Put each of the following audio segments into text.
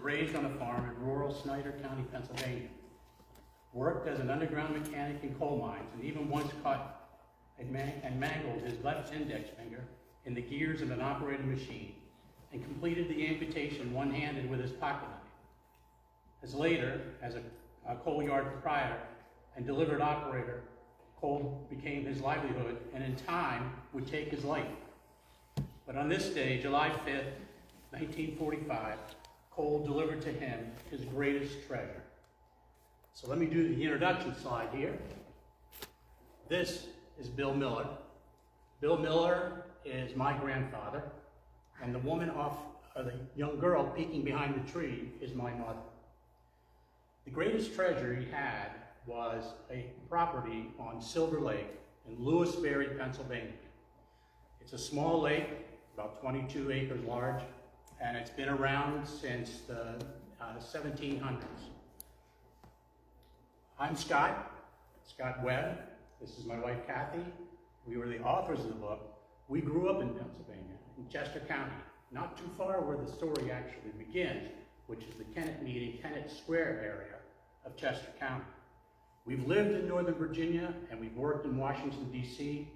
raised on a farm in rural Snyder County, Pennsylvania. Worked as an underground mechanic in coal mines, and even once caught and mangled his left index finger in the gears of an operated machine, and completed the amputation one-handed with his pocket knife. As later, as a coal yard proprietor and delivered operator, coal became his livelihood, and in time would take his life. But on this day, July 5th, 1945, coal delivered to him his greatest treasure. So let me do the introduction slide here. This is Bill Miller. Bill Miller is my grandfather, and the woman the young girl peeking behind the tree is my mother. The greatest treasure he had was a property on Silver Lake in Lewisberry, Pennsylvania. It's a small lake, about 22 acres large, and it's been around since the 1700s. I'm Scott Webb. This is my wife, Kathy. We were the authors of the book. We grew up in Pennsylvania, in Chester County, not too far where the story actually begins, which is the Kennett Square area of Chester County. We've lived in Northern Virginia and we've worked in Washington, D.C.,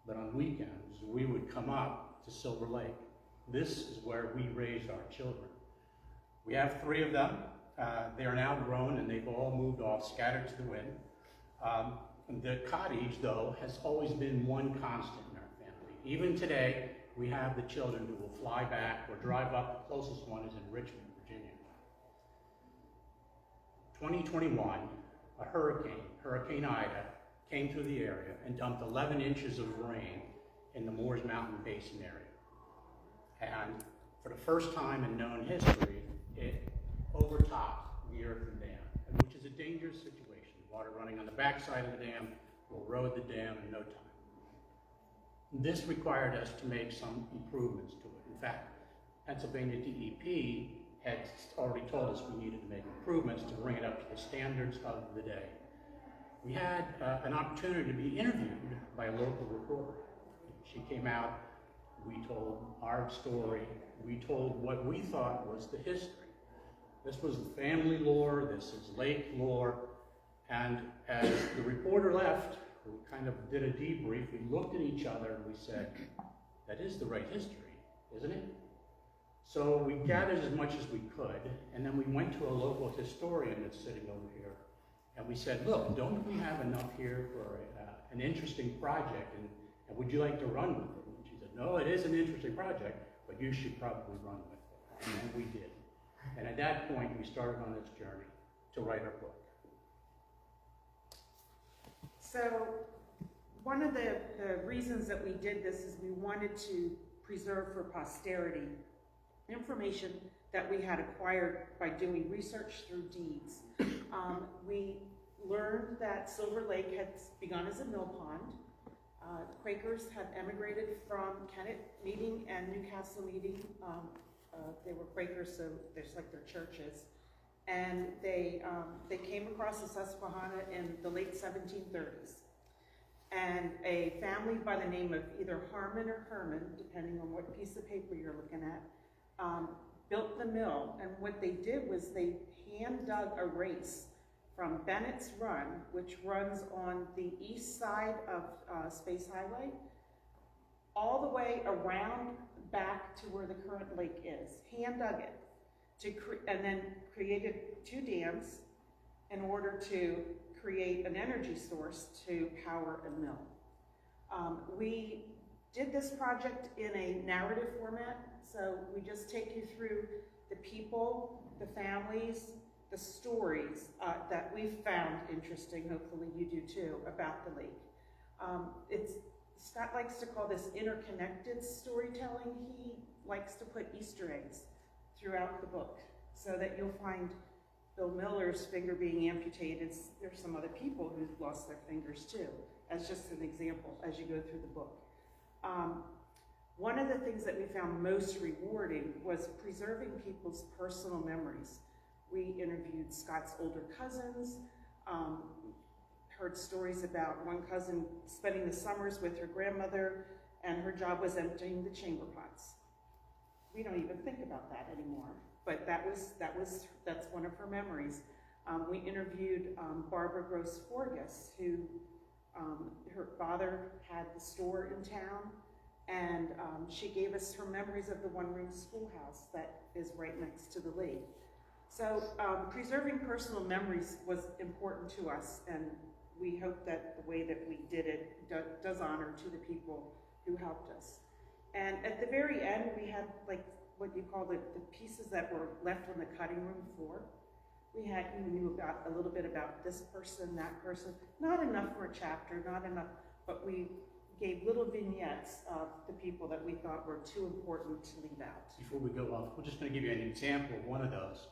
but on weekends we would come up to Silver Lake. This is where we raised our children. We have 3 of them. They are now grown and they've all moved off, scattered to the wind. The cottage, though, has always been one constant in our family. Even today, we have the children who will fly back or drive up. The closest one is in Richmond, Virginia. 2021, a Hurricane Ida, came through the area and dumped 11 inches of rain in the Moores Mountain Basin area. And for the first time in known history, it overtopped the earthen dam, which is a dangerous situation. Water running on the backside of the dam will erode the dam in no time. This required us to make some improvements to it. In fact, Pennsylvania DEP had already told us we needed to make improvements to bring it up to the standards of the day. We had an opportunity to be interviewed by a local reporter. She came out, we told our story, we told what we thought was the history. This was the family lore, this is lake lore, and as the reporter left, we kind of did a debrief, we looked at each other and we said, that is the right history, isn't it? So we gathered as much as we could, and then we went to a local historian that's sitting over here, and we said, look, don't we have enough here for an interesting project, and would you like to run with it? And she said, no, it is an interesting project, but you should probably run with it. And we did. And at that point, we started on this journey to write our book. So one of the reasons that we did this is we wanted to preserve for posterity information that we had acquired by doing research through deeds. We learned that Silver Lake had begun as a mill pond. Quakers had emigrated from Kennett Meeting and Newcastle Meeting. They were Quakers, so they're like their churches. And they came across the Susquehanna in the late 1730s. And a family by the name of either Harmon or Herman, depending on what piece of paper you're looking at, built the mill. And what they did was they hand dug a race from Bennett's Run, which runs on the east side of Space Highway, all the way around back to where the current lake is. Hand dug it. And then created 2 dams in order to create an energy source to power a mill. We did this project in a narrative format, so we just take you through the people, the families, the stories that we've found interesting, hopefully you do too, about the lake. Scott likes to call this interconnected storytelling. He likes to put Easter eggs throughout the book, so that you'll find Bill Miller's finger being amputated. There's some other people who've lost their fingers too, as just an example as you go through the book. One of the things that we found most rewarding was preserving people's personal memories. We interviewed Scott's older cousins, heard stories about one cousin spending the summers with her grandmother, and her job was emptying the chamber pots. We don't even think about that anymore. but that's one of her memories. We interviewed Barbara Gross Forgas, who her father had the store in town, and she gave us her memories of the one-room schoolhouse that is right next to the lake. So preserving personal memories was important to us, and we hope that the way that we did it does honor to the people who helped us. And at the very end, we had like what you call the pieces that were left on the cutting room floor. We knew about a little bit about this person, that person, not enough for a chapter, not enough, but we gave little vignettes of the people that we thought were too important to leave out. Before we go off, we're just going to give you an example of one of those.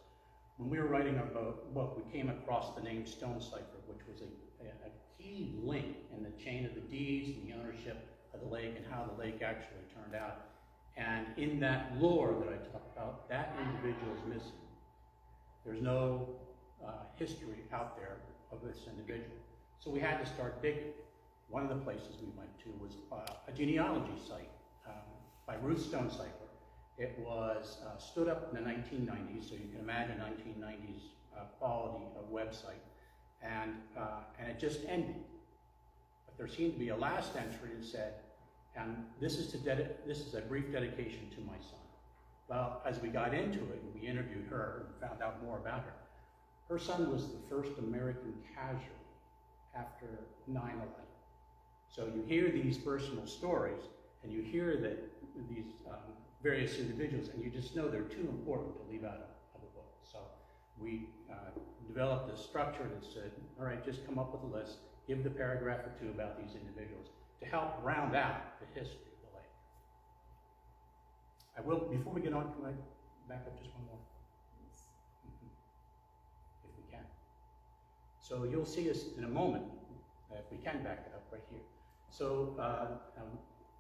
When we were writing our book, we came across the name Stone Cipher, which was a key link in the chain of the deeds and the ownership of the lake and how the lake actually turned out. And in that lore that I talked about, that individual is missing. There's no history out there of this individual. So we had to start digging. One of the places we went to was a genealogy site by Ruth Stone Cipher. It was stood up in the 1990s, so you can imagine 1990s quality of website, and it just ended. But there seemed to be a last entry that said, and this is a brief dedication to my son. Well, as we got into it and we interviewed her and found out more about her, her son was the first American casualty after 9/11. So you hear these personal stories, and you hear that these various individuals, and you just know they're too important to leave out of a book. So we developed a structure that said, all right, just come up with a list, give the paragraph or two about these individuals to help round out the history of the lake. I will, before we get on, can I back up just one more? If we can. So you'll see us in a moment, if we can back it up right here. So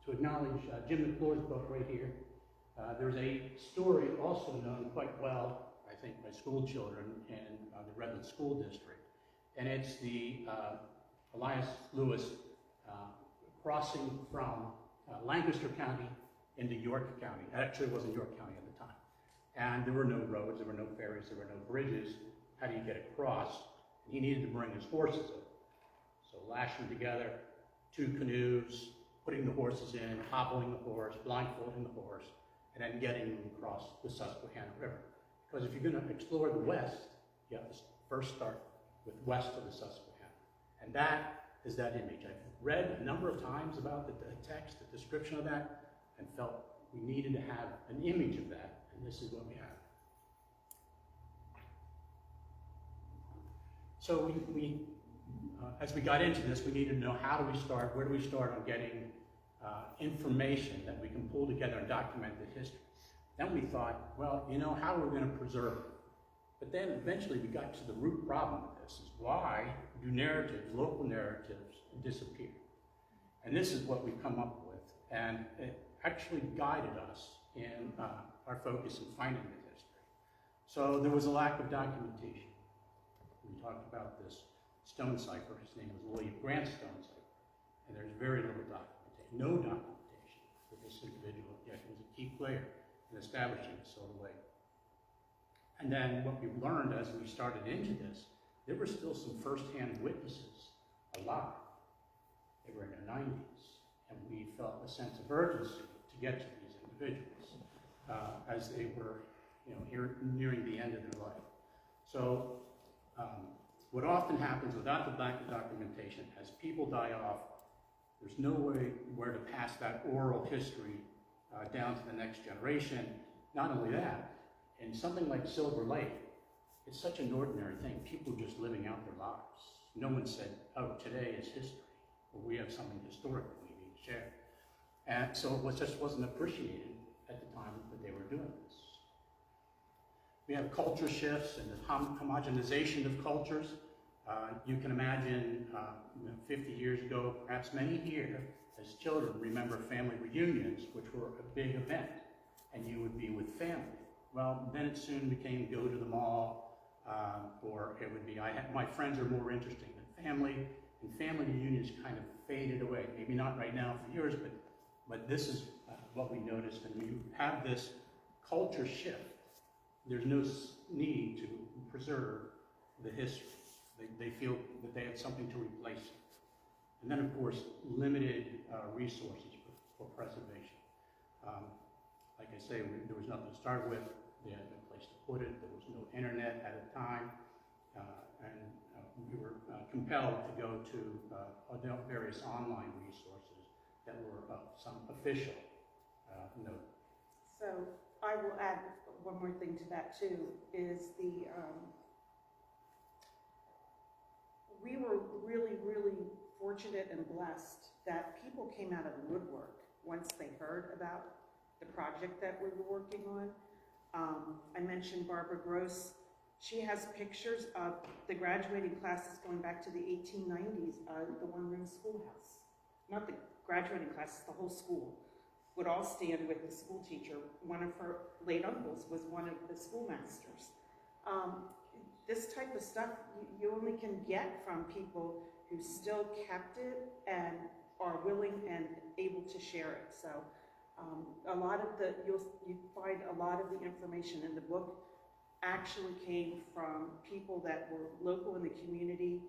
to acknowledge Jim McClure's book right here, there's a story also known quite well, I think, by school children in the Redwood School District. And it's the Elias Lewis crossing from Lancaster County into York County. Actually, it wasn't York County at the time. And there were no roads, there were no ferries, there were no bridges. How do you get across? And he needed to bring his horses over. So lashing together 2 canoes, putting the horses in, hobbling the horse, blindfolding the horse, and then getting them across the Susquehanna River. Because if you're going to explore the West, you have to first start with west of the Susquehanna. And that is that image. I've read a number of times about the text, the description of that, and felt we needed to have an image of that, and this is what we have. So we as we got into this, we needed to know how do we start, where do we start on getting information that we can pull together and document the history. Then we thought, well, you know, how are we going to preserve it? But then eventually we got to the root problem of this, is why do narratives, local narratives, disappear? And this is what we've come up with, and it actually guided us in our focus in finding the history. So there was a lack of documentation. We talked about this Stone Cipher. His name was William Grant Stone Cipher, and there's very little documentation, no documentation for this individual, yet he was a key player in establishing the Soda Lake. And then what we learned as we started into this, there were still some first-hand witnesses alive. They were in their 90s, and we felt a sense of urgency to get to these individuals as they were, nearing the end of their life. So what often happens without the documentation, as people die off, there's no way where to pass that oral history down to the next generation. Not only that, in something like Silver Lake, it's such an ordinary thing. People just living out their lives. No one said, oh, today is history, or we have something historic that we need to share. And so it just wasn't appreciated at the time that they were doing this. We have culture shifts and the homogenization of cultures. You can imagine 50 years ago, perhaps many here, as children, remember family reunions, which were a big event, and you would be with family. Well, then it soon became go to the mall, or it would be, my friends are more interesting than family, and family reunions kind of faded away. Maybe not right now for yours, but this is what we noticed, and you have this culture shift there's no need to preserve the history. They feel that they have something to replace it. And then, of course, limited resources for preservation. Like I say, there was nothing to start with. They had no place to put it. There was no internet at the time. And we were compelled to go to various online resources that were of some official note. So I will add one more thing to that too, is we were really, really fortunate and blessed that people came out of the woodwork once they heard about the project that we were working on. I mentioned Barbara Gross. She has pictures of the graduating classes going back to the 1890s, the one-room schoolhouse. Not the graduating classes, the whole school would all stand with the school teacher. One of her late uncles was one of the schoolmasters. This type of stuff you only can get from people who still kept it and are willing and able to share it. So a lot of you find a lot of the information in the book actually came from people that were local in the community,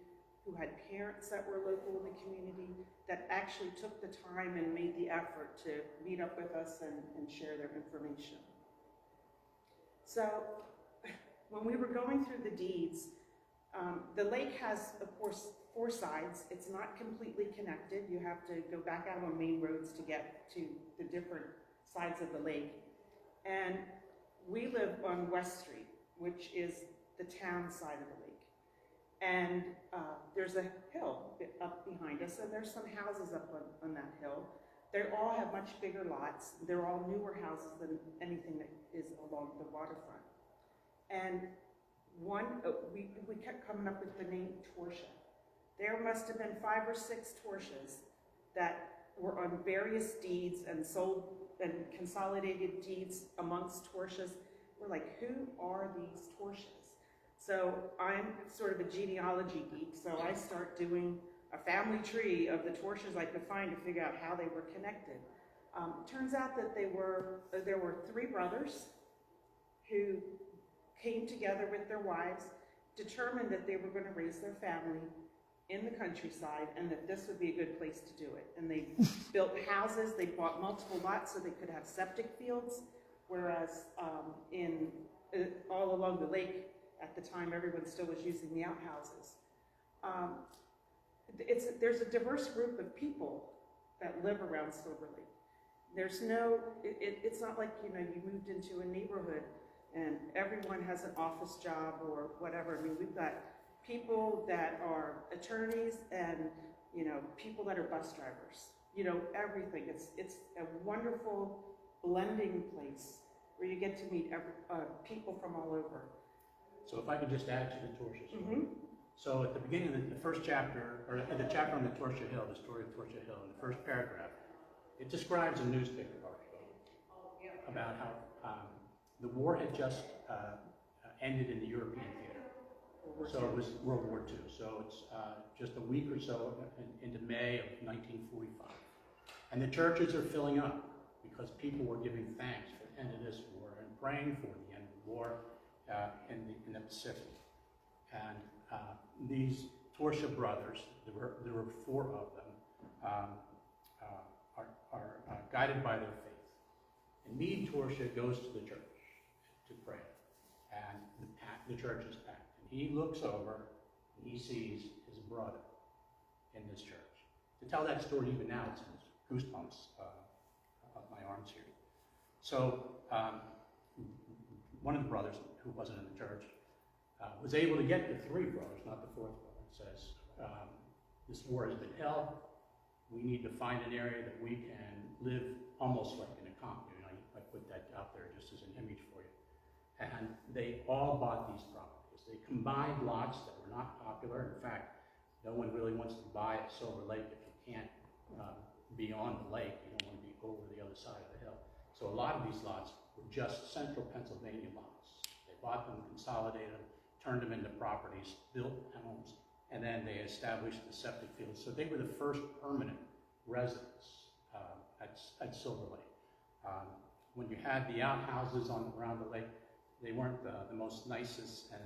who had parents that were local in the community, that actually took the time and made the effort to meet up with us and share their information. So when we were going through the deeds, the lake has, of course, 4 sides. It's not completely connected. You have to go back out on main roads to get to the different sides of the lake. And we live on West Street, which is the town side of the lake. And there's a hill up behind us, and there's some houses up on that hill. They all have much bigger lots. They're all newer houses than anything that is along the waterfront. And we kept coming up with the name Torsia. There must have been 5 or 6 Torsias that were on various deeds and sold and consolidated deeds amongst Torsias. We're like, who are these Torsias? So I'm sort of a genealogy geek, so I start doing a family tree of the Torsias I could find to figure out how they were connected. Turns out that there were 3 brothers who came together with their wives, determined that they were going to raise their family in the countryside and that this would be a good place to do it. And they built houses, they bought multiple lots so they could have septic fields, whereas all along the lake at the time everyone still was using the outhouses. There's a diverse group of people that live around Silver Lake. There's it's not like, you moved into a neighborhood and everyone has an office job or whatever. I mean, we've got people that are attorneys and, people that are bus drivers. Everything. It's a wonderful blending place where you get to meet people from all over. So if I could just add to the Torsia story. Mm-hmm. So at the beginning of the first chapter, or the chapter on the Torsia Hill, the story of Torsia Hill, in the first paragraph, it describes a newspaper article about how the war had just ended in the European theater. So it was World War II. So it's just a week or so into May of 1945. And the churches are filling up because people were giving thanks for the end of this war and praying for the end of the war in the Pacific. And these Torsia brothers, there were 4 of them, are guided by their faith. And Meade Torsia goes to the church to pray, and the church is packed. And he looks over, and he sees his brother in this church. To tell that story even now, it sends goosebumps up my arms here. So one of the brothers, who wasn't in the church, was able to get the 3 brothers, not the 4th brother, and says, this war has been hell. We need to find an area that we can live almost like in a commune. I put that out there just as an image for you. And they all bought these properties. They combined lots that were not popular. In fact, no one really wants to buy at Silver Lake if you can't be on the lake. You don't want to be over the other side of the hill. So a lot of these lots were just central Pennsylvania lots. They bought them, consolidated them, turned them into properties, built homes, and then they established the septic fields. So they were the first permanent residents at Silver Lake. When you had the outhouses around the lake, They weren't the most nicest, and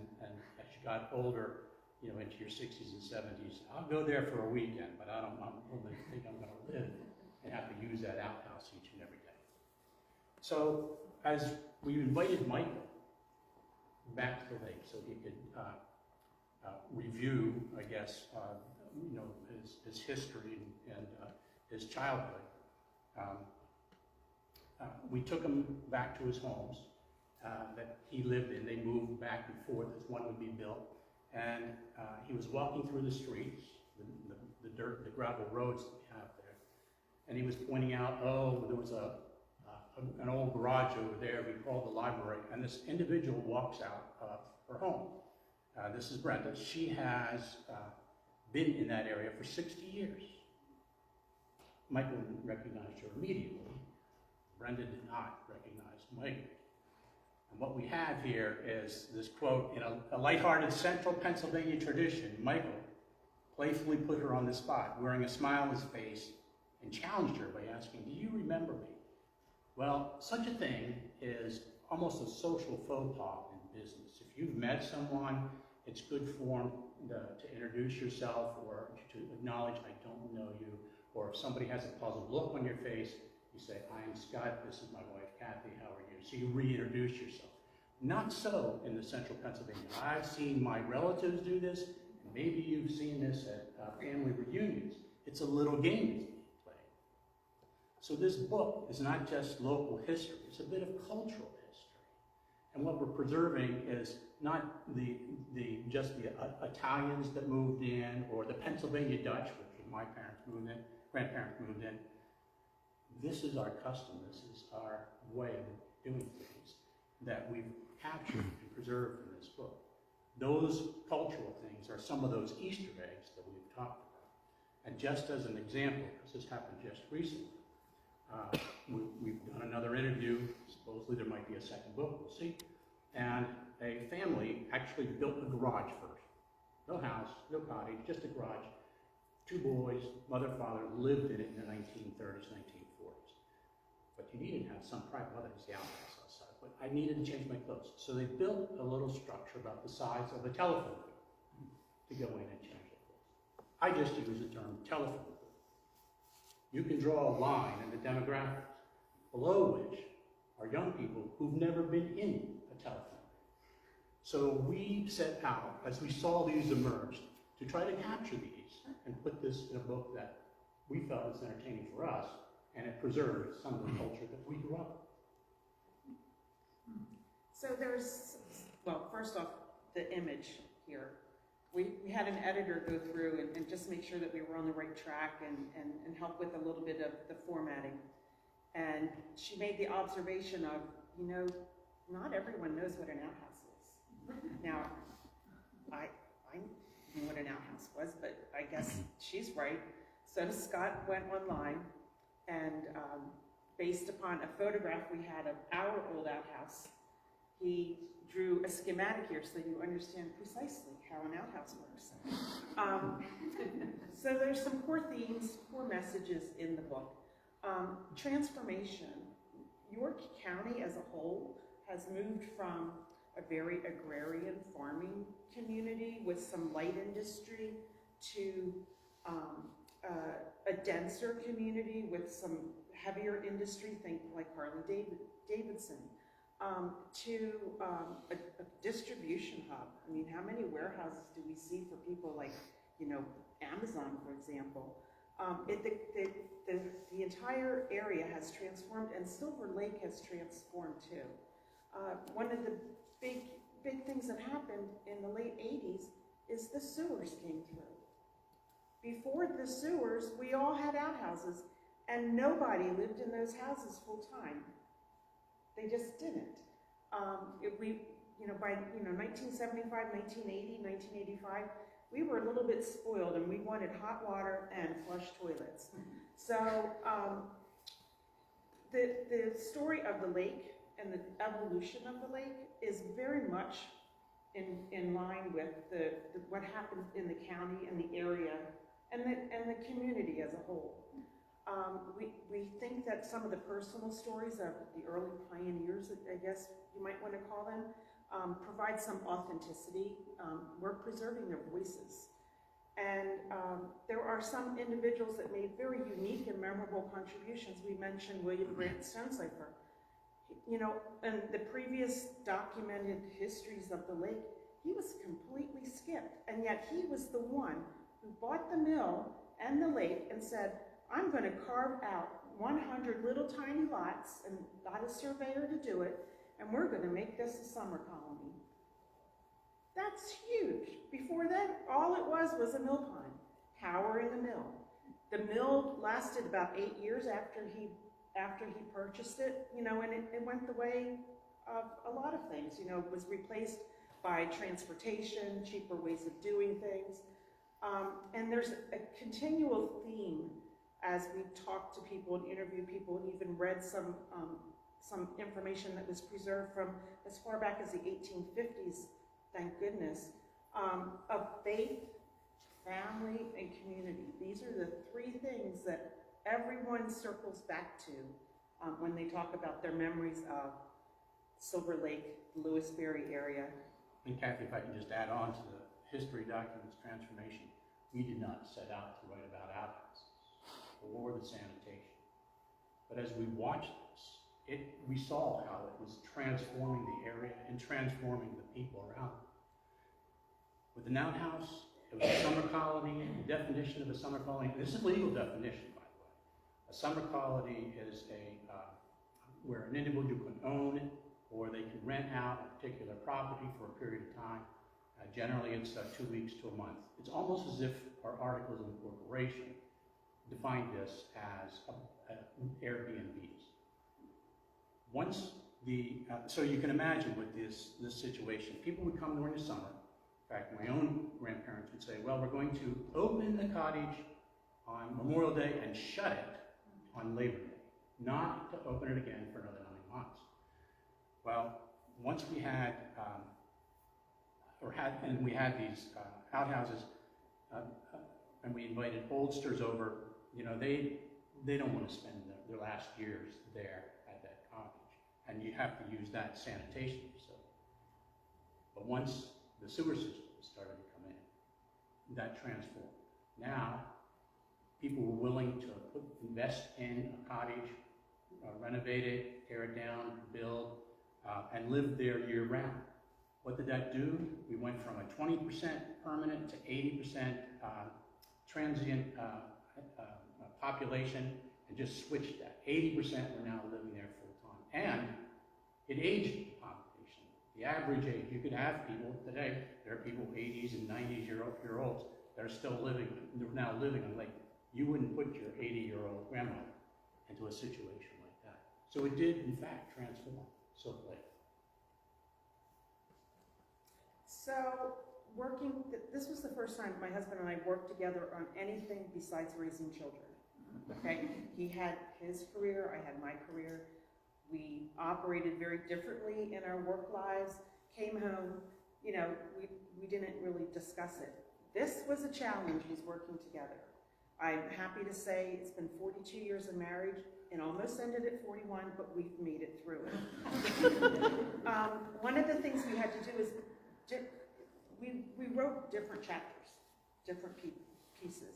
as you got older, you know, into your 60s and 70s, I'll go there for a weekend, but I don't really think I'm going to live and have to use that outhouse each and every day. So as we invited Michael back to the lake so he could review, I guess, you know, his history and his childhood, we took him back to his homes that he lived in. They moved back and forth as one would be built. And he was walking through the streets, the dirt, the gravel roads that we have there. And he was pointing out, oh, there was an old garage over there we called the library. And this individual walks out of her home. This is Brenda. She has been in that area for 60 years. Michael recognized her immediately. Brenda did not recognize Michael. And what we have here is this quote: in a lighthearted central Pennsylvania tradition, Michael playfully put her on the spot, wearing a smile on his face, and challenged her by asking, "Do you remember me?" Well, such a thing is almost a social faux pas in business. If you've met someone, it's good form to introduce yourself or to acknowledge, I don't know you. Or if somebody has a puzzled look on your face, you say, I am Scott, this is my wife, Kathy, how are you? So you reintroduce yourself. Not so in the central Pennsylvania. I've seen my relatives do this, and maybe you've seen this at family reunions. It's a little game that's being played. So this book is not just local history, it's a bit of cultural history. And what we're preserving is not just the Italians that moved in, or the Pennsylvania Dutch, which my parents moved in, grandparents moved in. This is our custom, this is our way of doing things that we've captured and preserved in this book. Those cultural things are some of those Easter eggs that we've talked about. And just as an example, because this happened just recently, we've done another interview. Supposedly there might be a second book, we'll see. And a family actually built a garage first. No house, no cottage, just a garage. 2 boys, mother, father, lived in it in the 1930s, 1940s. But you needed to have some private, well, there's the outhouse outside, but I needed to change my clothes. So they built a little structure about the size of a telephone booth to go in and change their clothes. I just use the term telephone booth. You can draw a line in the demographics, below which are young people who've never been in a telephone booth. So we set out, as we saw these emerge, to try to capture these and put this in a book that we felt was entertaining for us, and it preserves some of the culture that we grew up with. So there's, well, first off, the image here. We had an editor go through and just make sure that we were on the right track and help with a little bit of the formatting. And she made the observation of, you know, not everyone knows what an outhouse is. Now, I knew what an outhouse was, but I guess she's right. So Scott went online and based upon a photograph we had of our old outhouse, he drew a schematic here so you understand precisely how an outhouse works. So there's some core themes, core messages in the book. Transformation. York County as a whole has moved from a very agrarian farming community with some light industry to a denser community with some heavier industry, think like Harley-Davidson, to a distribution hub. I mean, how many warehouses do we see for people like, you know, Amazon, for example? The entire area has transformed, and Silver Lake has transformed too. One of the big things that happened in the late 80s is the sewers came through. Before the sewers, we all had outhouses, and nobody lived in those houses full time. They just didn't. By 1975, 1980, 1985, we were a little bit spoiled, and we wanted hot water and flush toilets. So the story of the lake and the evolution of the lake is very much in line with what happened in the county and the area and the community as a whole. We think that some of the personal stories of the early pioneers, I guess you might want to call them, provide some authenticity. We're preserving their voices. And there are some individuals that made very unique and memorable contributions. We mentioned William Grant Stonecipher. You know, in the previous documented histories of the lake, he was completely skipped. And yet he was the one who bought the mill and the lake and said, I'm going to carve out 100 little tiny lots, and got a surveyor to do it, and we're going to make this a summer colony. That's huge. Before then, all it was a mill pond, powering a mill. The mill lasted about 8 years after he purchased it, you know, and it went the way of a lot of things. You know, it was replaced by transportation, cheaper ways of doing things. And there's a continual theme as we talk to people and interview people, and even read some information that was preserved from as far back as the 1850s, thank goodness, of faith, family, and community. These are the three things that everyone circles back to when they talk about their memories of Silver Lake, the Lewisberry area. And Kathy, if I can just add on to the history documents transformation, we did not set out to write about outhouses or the sanitation. But as we watched this, we saw how it was transforming the area and transforming the people around it. With an outhouse, it was a summer colony. The definition of a summer colony, this is a legal definition, by the way. A summer colony is where an individual can own it, or they can rent out a particular property for a period of time. Generally, it's 2 weeks to a month. It's almost as if our articles of incorporation defined this as Airbnbs. Once so you can imagine with this situation, people would come during the summer. In fact, my own grandparents would say, well, we're going to open the cottage on Memorial Day and shut it on Labor Day, not to open it again for another 9 months. Well, once we had these outhouses, and we invited oldsters over, you know, they don't want to spend their last years there at that cottage, and you have to use that sanitation facility. But once the sewer system started to come in, that transformed. Now, people were willing to invest in a cottage, renovate it, tear it down, build, and live there year-round. What did that do? We went from a 20% permanent to 80% transient population, and just switched that. 80% were now living there full-time. And it aged the population. The average age, you could have people today, there are people 80s and 90-year-olds that are still living, they're now living on lake. You wouldn't put your 80-year-old grandmother into a situation like that. So it did, in fact, transform Silver Lake. So this was the first time my husband and I worked together on anything besides raising children. Okay, he had his career, I had my career. We operated very differently in our work lives. Came home, you know, we didn't really discuss it. This was a challenge, was working together. I'm happy to say it's been 42 years of marriage. It almost ended at 41, but we've made it through it. One of the things we had to do is we wrote different chapters, different pieces.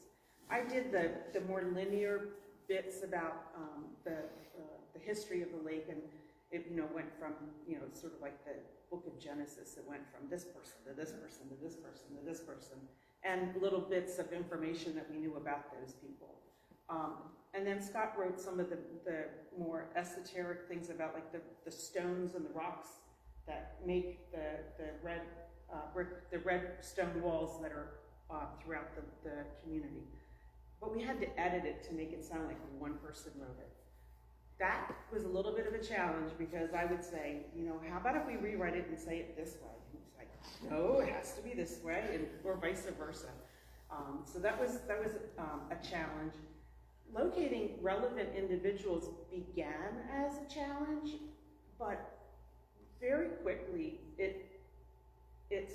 I did the more linear bits about the history of the lake, and it, you know, went from, you know, sort of like the book of Genesis. It went from this person to this person to this person to this person, and little bits of information that we knew about those people. And then Scott wrote some of the more esoteric things about, like the stones and the rocks that make the red stone walls that are throughout the community. But we had to edit it to make it sound like one person wrote it. That was a little bit of a challenge, because I would say, you know, how about if we rewrite it and say it this way? And it's like, no, it has to be this way, or vice versa. So that was a challenge. Locating relevant individuals began as a challenge, but very quickly it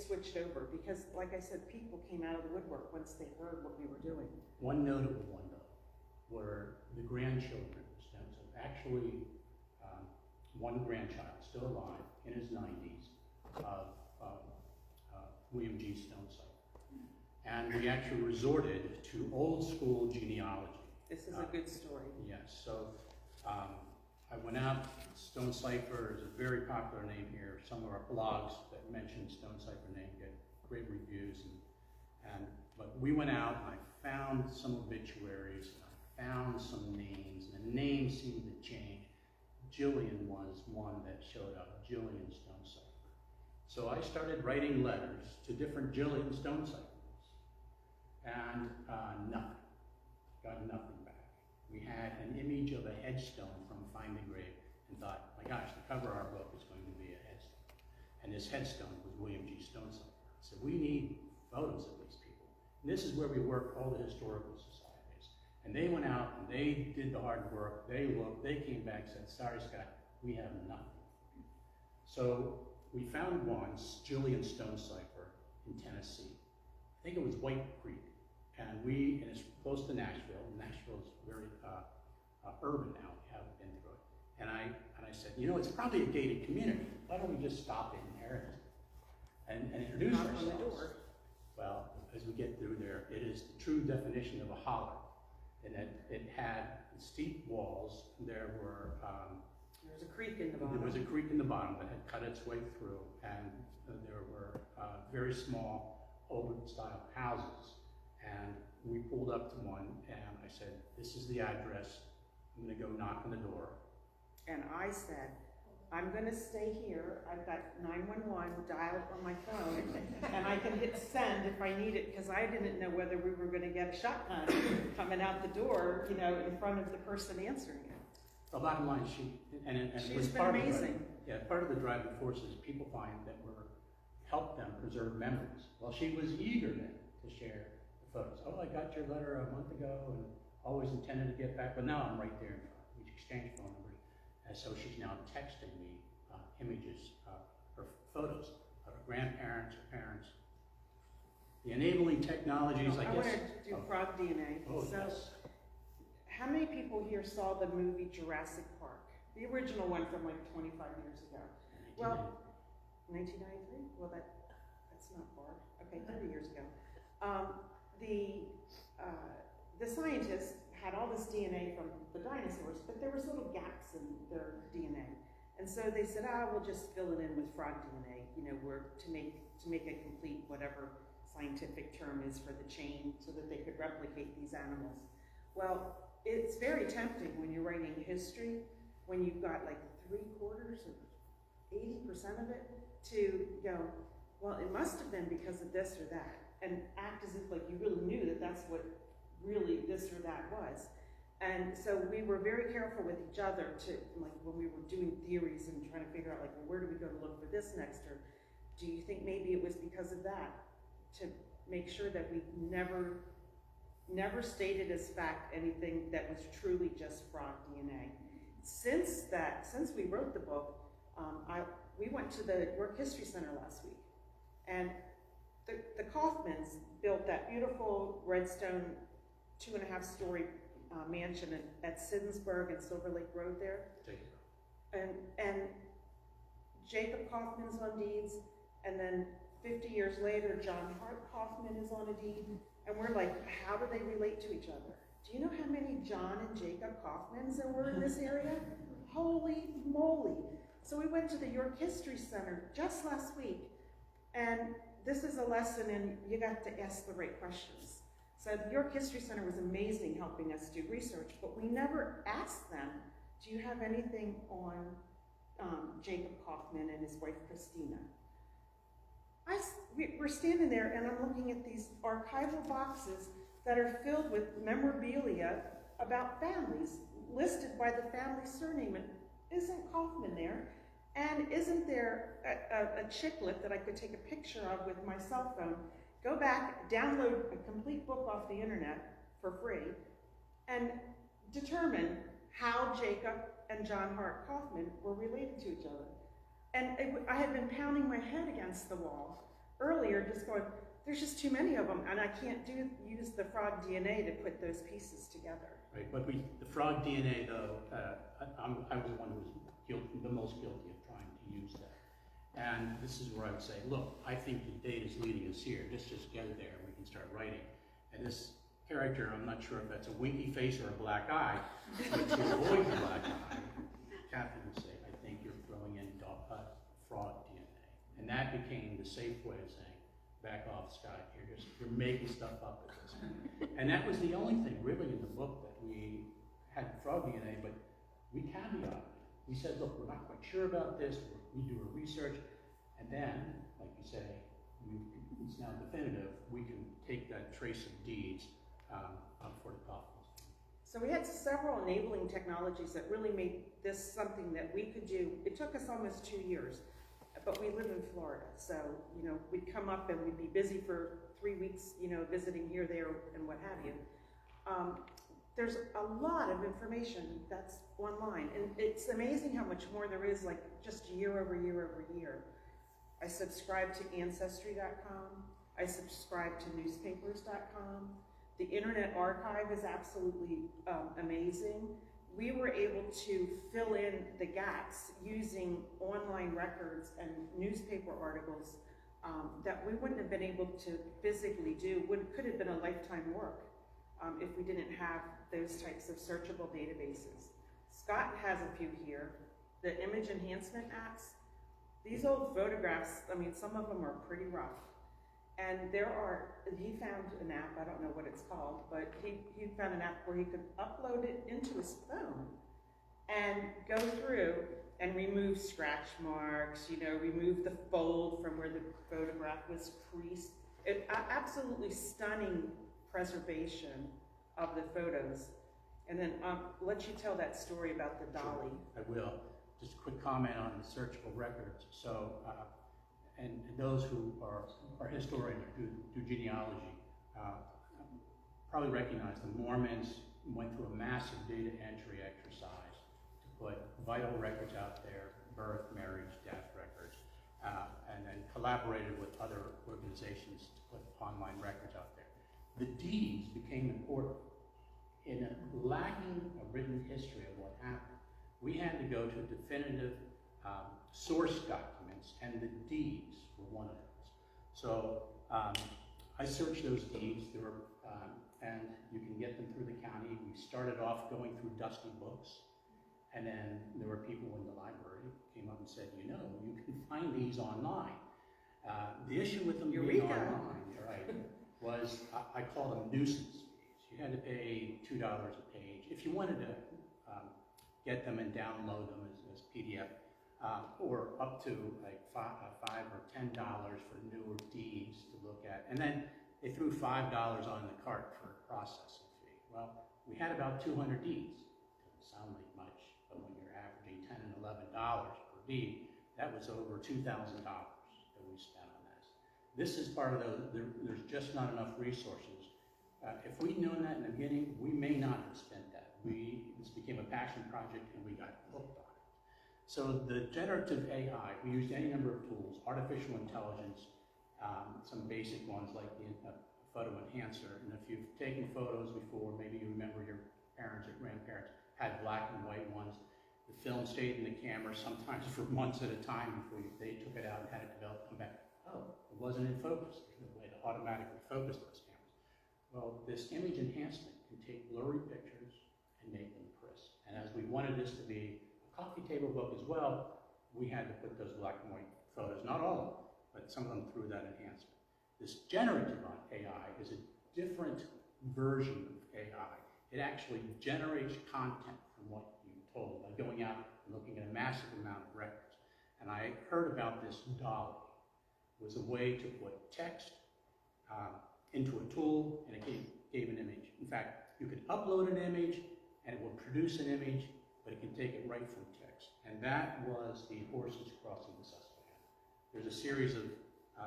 switched over, because, like I said, people came out of the woodwork once they heard what we were doing. One notable one, though, were the grandchildren of Stonecipher. Actually, one grandchild, still alive, in his 90s, of William G. Stonecipher. And we actually resorted to old school genealogy. This is a good story. Yes, so I went out. Stonecipher is a very popular name here. Some of our blogs that mention Stonecipher name get great reviews. But we went out and I found some obituaries, and I found some names, and the names seemed to change. Jillian was one that showed up, Jillian Stonecipher. So I started writing letters to different Jillian Stonecyphers, and nothing. Got nothing back. We had an image of a headstone from Find a Grave and thought, my gosh, the cover of our book is going to be a headstone. And this headstone was William G. Stonecipher. So we need photos of these people. And this is where we worked all the historical societies. And they went out and they did the hard work. They looked, they came back and said, sorry, Scott, we have nothing. So we found one, Jillian Stonecipher in Tennessee. I think it was White Creek. And it's close to Nashville. Nashville is very urban now. We haven't been through it. And I said, you know, it's probably a gated community. Why don't we just stop in there and introduce Knock ourselves? on the door. Well, as we get through there, it is the true definition of a holler. And it had steep walls. There was a creek in the bottom. There was a creek in the bottom that had cut its way through, and there were very small, old-style houses. And we pulled up to one, and I said, this is the address. I'm going to go knock on the door. And I said, I'm going to stay here. I've got 911 dialed on my phone, and I can hit send if I need it, because I didn't know whether we were going to get a shotgun coming out the door, you know, in front of the person answering it. The bottom line, she's been amazing. Part of the driving force is people find that help them preserve memories. Well, she was eager then to share the photos. Oh, I got your letter a month ago and always intended to get back, but now I'm right there in front. We exchanged phone numbers. And so she's now texting me images, or photos of her grandparents, her parents. The enabling technologies, I guess. I want to do frog DNA. Oh, so, yes. how many people here saw the movie Jurassic Park? The original one from like 25 years ago. Well, 1993? Well, that's not far. Okay, 30 years ago. The scientists had all this DNA from the dinosaurs, but there was little gaps in their DNA. And so they said, we'll just fill it in with frog DNA, you know, to make it complete, whatever scientific term is for the chain, so that they could replicate these animals. Well, it's very tempting when you're writing history, when you've got like 3/4 or 80% of it, to go, well, it must have been because of this or that, and act as if like you really knew that that's what really this or that was. And so we were very careful with each other to, like, when we were doing theories and trying to figure out, like, well, where do we go to look for this next, or do you think maybe it was because of that, to make sure that we never stated as fact anything that was truly just frog DNA. Since we wrote the book, we went to the Work History Center last week, and the Kaufmans built that beautiful redstone 2.5-story mansion at Siddensburg and Silver Lake Road there. And Jacob Kaufman's on deeds, and then 50 years later, John Hart Kaufman is on a deed, and we're like, how do they relate to each other? Do you know how many John and Jacob Kaufmans there were in this area? Holy moly. So we went to the York History Center just last week, and this is a lesson in you got to ask the right questions. So the York History Center was amazing helping us do research, but we never asked them, do you have anything on Jacob Kaufman and his wife Christina? We're standing there and I'm looking at these archival boxes that are filled with memorabilia about families, listed by the family surname, and isn't Kaufman there? And isn't there a chiclet that I could take a picture of with my cell phone, go back, download a complete book off the internet for free, and determine how Jacob and John Hart Kaufman were related to each other? And I had been pounding my head against the wall earlier, just going, there's just too many of them, and I can't use the frog DNA to put those pieces together. Right, but the frog DNA though, I was the one who was the most guilty of trying to use that. And this is where I would say, look, I think the data is leading us here. Let's just get it there and we can start writing. And this character, I'm not sure if that's a winky face or a black eye, but to avoid the black eye, Kathleen would say, I think you're throwing in fraud DNA. And that became the safe way of saying, back off, Scott, you're making stuff up at this point. And that was the only thing really in the book that we had fraud DNA, but we caveated it. We said, look, we're not quite sure about this, we do our research, and then, like you say, it's now definitive, we can take that trace of deeds up for the coffins. So we had several enabling technologies that really made this something that we could do. It took us almost 2 years, but we live in Florida, so we'd come up and we'd be busy for 3 weeks, visiting here, there, and what have you. There's a lot of information that's online, and it's amazing how much more there is, like just year over year over year. I subscribe to Ancestry.com. I subscribe to newspapers.com. The Internet Archive is absolutely amazing. We were able to fill in the gaps using online records and newspaper articles that we wouldn't have been able to physically do. Could have been a lifetime work if we didn't have those types of searchable databases. Scott has a few here. The image enhancement apps, these old photographs, I mean, some of them are pretty rough. And he found an app, I don't know what it's called, but he found an app where he could upload it into his phone and go through and remove scratch marks, remove the fold from where the photograph was creased. Absolutely stunning preservation of the photos. And then let you tell that story about the dolly. Sure, I will. Just a quick comment on the searchable records. So, and those who are historians or do genealogy probably recognize the Mormons went through a massive data entry exercise to put vital records out there, birth, marriage, death records, and then collaborated with other organizations to put online records out there. The deeds became important. In lacking a written history of what happened, we had to go to definitive source documents, and the deeds were one of those. So I searched those deeds. There were, and you can get them through the county. We started off going through dusty books, and then there were people in the library who came up and said, you can find these online. The issue with them being online, right, was I call them nuisance. You had to pay $2 a page if you wanted to get them and download them as PDF, or up to like $5 or $10 for newer deeds to look at. And then they threw $5 on the cart for a processing fee. Well, we had about 200 deeds. Doesn't sound like much, but when you're averaging $10 and $11 per deed, that was over $2,000 that we spent on this. This is part of there's just not enough resources. If we'd known that in the beginning, we may not have spent that. This became a passion project and we got hooked on it. So the generative AI, we used any number of tools, artificial intelligence, some basic ones like the photo enhancer. And if you've taken photos before, maybe you remember your parents or grandparents had black and white ones. The film stayed in the camera sometimes for months at a time before they took it out and had it developed, come back. Oh, it wasn't in focus. There's no way to automatically focus those cameras. Well, this image enhancement can take blurry pictures and make them crisp. And as we wanted this to be a coffee table book as well, we had to put those black and white photos, not all of them, but some of them through that enhancement. This generative AI is a different version of AI. It actually generates content from what you told by going out and looking at a massive amount of records. And I heard about this dolly. It was a way to put text into a tool, and it gave an image. In fact, you could upload an image, and it will produce an image, but it can take it right from text. And that was the horses crossing the Susquehanna. There's a series of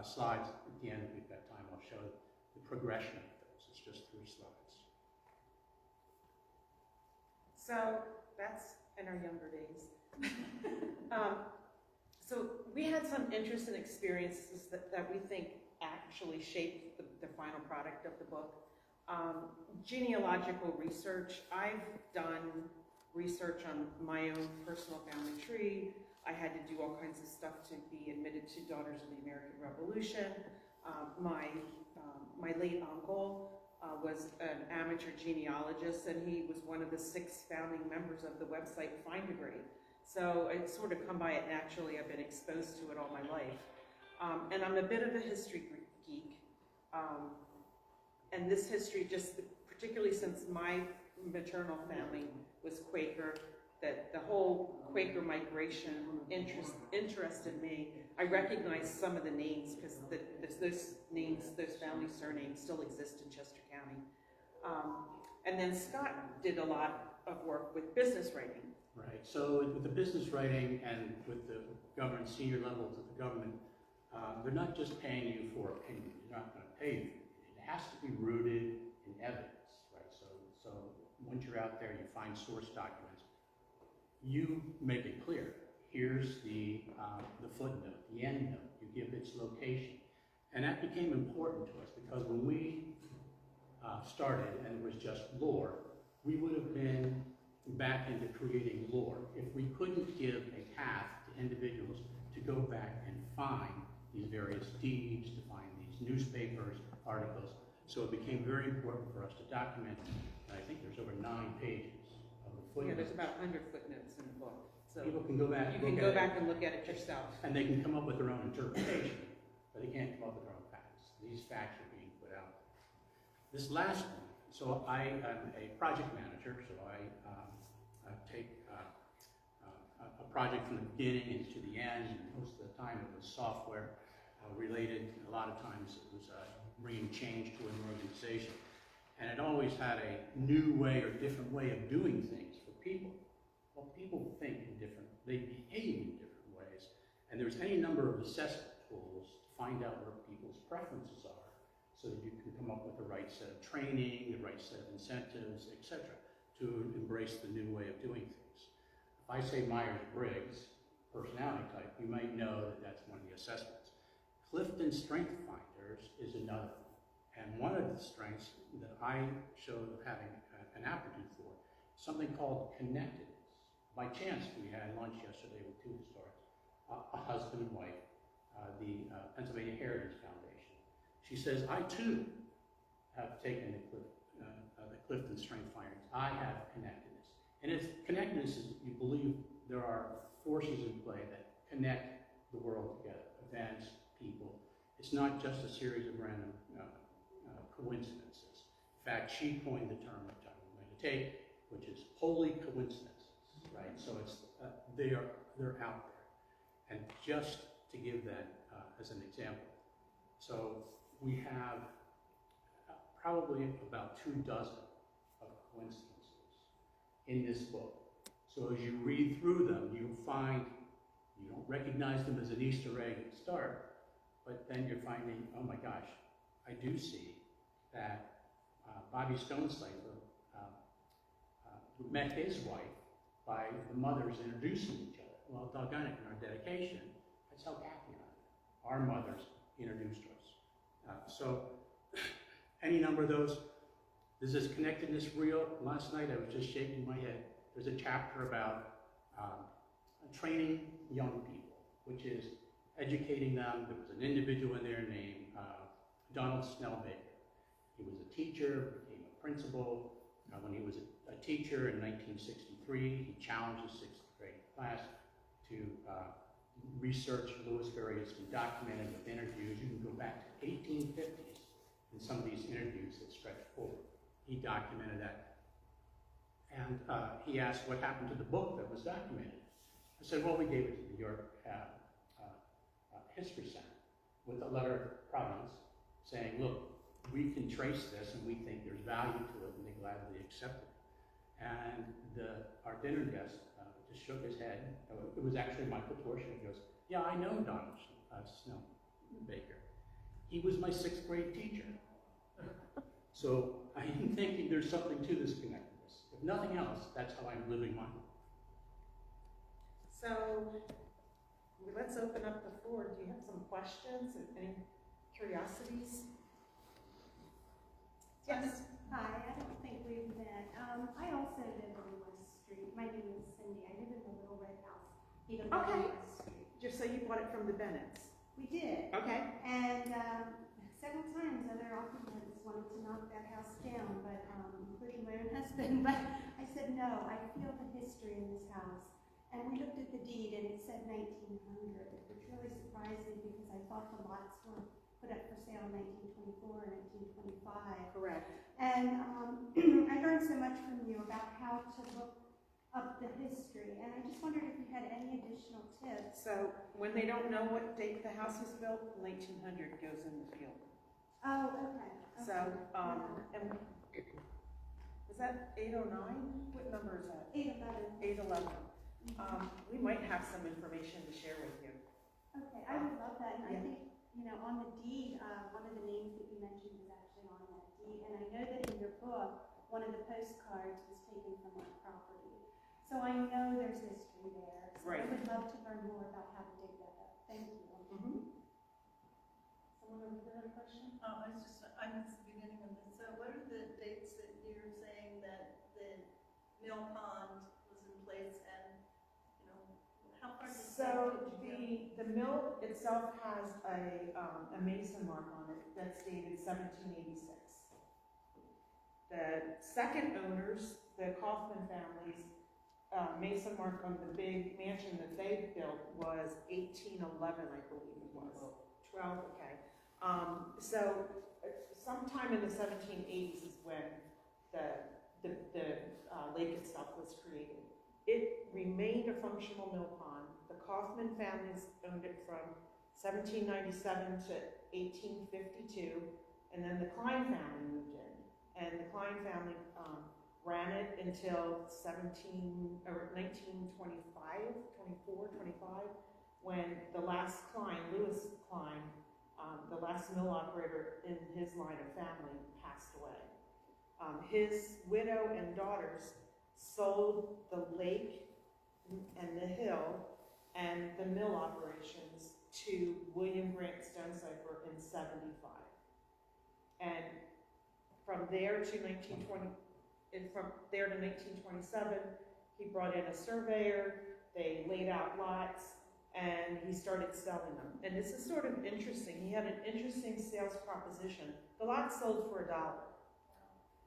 slides at the end, if we've got time, I'll show the progression of those. It's just 3 slides. So that's in our younger days. So we had some interesting experiences that we think actually shaped the final product of the book. Genealogical research. I've done research on my own personal family tree. I had to do all kinds of stuff to be admitted to Daughters of the American Revolution. My late uncle was an amateur genealogist, and he was one of the 6 founding members of the website Find a Grave. So I sort of come by it naturally. I've been exposed to it all my life. And I'm a bit of a history geek. And this history, just particularly since my maternal family was Quaker, that the whole Quaker migration interested me. I recognize some of the names because those names, those family surnames still exist in Chester County. And then Scott did a lot of work with business writing. Right, so with the business writing and with the government, senior levels of the government, they're not just paying you for opinion, they're not going to pay you. It has to be rooted in evidence, right? So once you're out there, you find source documents, you make it clear. Here's the footnote, the end note, you give its location. And that became important to us because when we started and it was just lore, we would have been back into creating lore if we couldn't give a path to individuals to go back and find these various deeds, to find these newspapers, articles. So it became very important for us to document, and I think there's over 9 pages of the footnotes. Yeah, there's about 100 footnotes in the book. So people can go back. You can go back and look at it yourself. And they can come up with their own interpretation, but they can't come up with their own facts. These facts are being put out. This last one, so I am a project manager, so I take a project from the beginning and to the end, and most of the time it was software related. A lot of times it was bringing change to an organization. And it always had a new way or different way of doing things for people. Well, people think in different, they behave in different ways. And there's any number of assessment tools to find out where people's preferences are so that you can come up with the right set of training, the right set of incentives, etc., to embrace the new way of doing things. If I say Myers-Briggs personality type, you might know that that's one of the assessments. Clifton Strength Finders is another one. And one of the strengths that I showed having an aptitude for, something called connectedness. By chance, we had lunch yesterday with 2 historians, a husband and wife, the Pennsylvania Heritage Foundation. She says, I too have taken the Clifton Strength Finders. I have connectedness. And it's connectedness is you believe there are forces in play that connect the world together, events, people. It's not just a series of random coincidences. In fact, she coined the term that I'm going to take, which is holy coincidences, right? So it's they're out there. And just to give that as an example, so we have probably about 24 of coincidences in this book. So as you read through them, you find you don't recognize them as an Easter egg at the start, but then you're finding, oh my gosh, I do see that Bobby Stonecipher met his wife by the mothers introducing each other. Well, doggone it, in our dedication, that's how Kathy and I, our mothers, introduced us. So, any number of those. Is this connectedness real? Last night I was just shaking my head. There's a chapter about training young people, which is educating them. There was an individual in there named Donald Snellbaker. He was a teacher, became a principal. When he was a teacher in 1963, he challenged his 6th grade class to research Lewisberry. It's been documented with interviews. You can go back to 1850s in some of these interviews that stretch forward. He documented that. And he asked what happened to the book that was documented. I said, well, we gave it to the New York History Center with a letter of provenance saying, look, we can trace this and we think there's value to it, and they gladly accepted it. And our dinner guest just shook his head. It was actually Michael Torsia. He goes, yeah, I know Donald Snellbaker. He was my 6th grade teacher. So I'm thinking there's something to this connectedness. If nothing else, that's how I'm living mine. So let's open up the floor. Do you have some questions and any curiosities? Yes. Hi, I don't think we've met. I also live on West Street. My name is Cindy. I live in the Little Red House. even Okay. on the street. Just so you bought it from the Bennetts. We did. Okay. And several times other occupants wanted to knock that house down, but including my own husband. But I said, no, I feel the history in this house. And we looked at the deed and it said 1900, which really surprised me because I thought the lots were put up for sale in 1924 and 1925. Correct. And I learned so much from you about how to look up the history. And I just wondered if you had any additional tips. So when they don't know what date the house was built, 1900 goes in the field. Oh, okay. So, and is that 809? What number is that? 811. 811. We might have some information to share with you. Okay, I would love that. And Yeah. I think, you know, on the deed, one of the names that you mentioned was actually on that deed. And I know that in your book, one of the postcards was taken from our property. So I know there's history there. So Right. I would love to learn more about how to dig that up. Thank you. Someone over there have a question? I missed the beginning of this. So what are the dates that you're saying that the mill pond was in place and, you know, how far did So did you the mill itself has a mason mark on it that's dated 1786. The second owners, the Kaufman families, mason mark on the big mansion that they built was 1811, I believe it was. 12, okay. So sometime in the 1780s is when the lake itself was created. It remained a functional mill pond. The Kaufman families owned it from 1797 to 1852, and then the Klein family moved in. And the Klein family ran it until 1925, 24, 25, when the last Klein, Lewis Klein, the last mill operator in his line of family, passed away. His widow and daughters sold the lake and the hill and the mill operations to William Grant Stonecipher in 75. And from there to 1920, and from there to 1927, he brought in a surveyor, they laid out lots, and he started selling them. And this is sort of interesting. He had an interesting sales proposition. The lot sold for $1.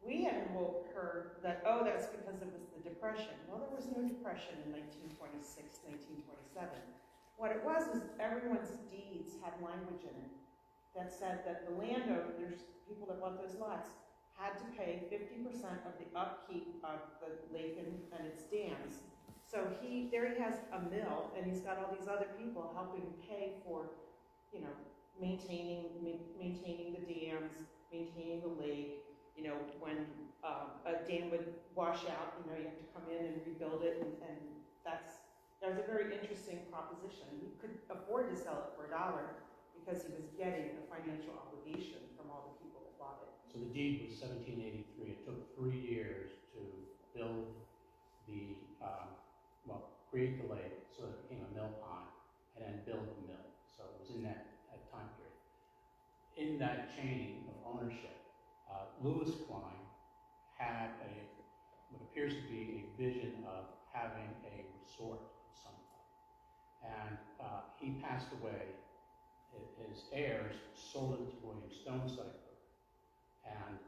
We had heard that, oh, that's because it was the Depression. Well, there was no Depression in 1926, 1927. What it was everyone's deeds had language in it that said that the landowners, people that bought those lots, had to pay 50% of the upkeep of the lake and its dams. So there he has a mill, and he's got all these other people helping pay for, you know, maintaining the dams, maintaining the lake. You know, when a dam would wash out, you know, you have to come in and rebuild it, and that was a very interesting proposition. He could afford to sell it for $1 because he was getting a financial obligation from all the people that bought it. So the deed was 1783. It took 3 years to build the, create the lake so it became a mill pond, and then build the mill. So it was in that time period. In that chain of ownership, Lewis Klein had what appears to be a vision of having a resort of some type. And he passed away. His heirs sold it to William Stonecipher. And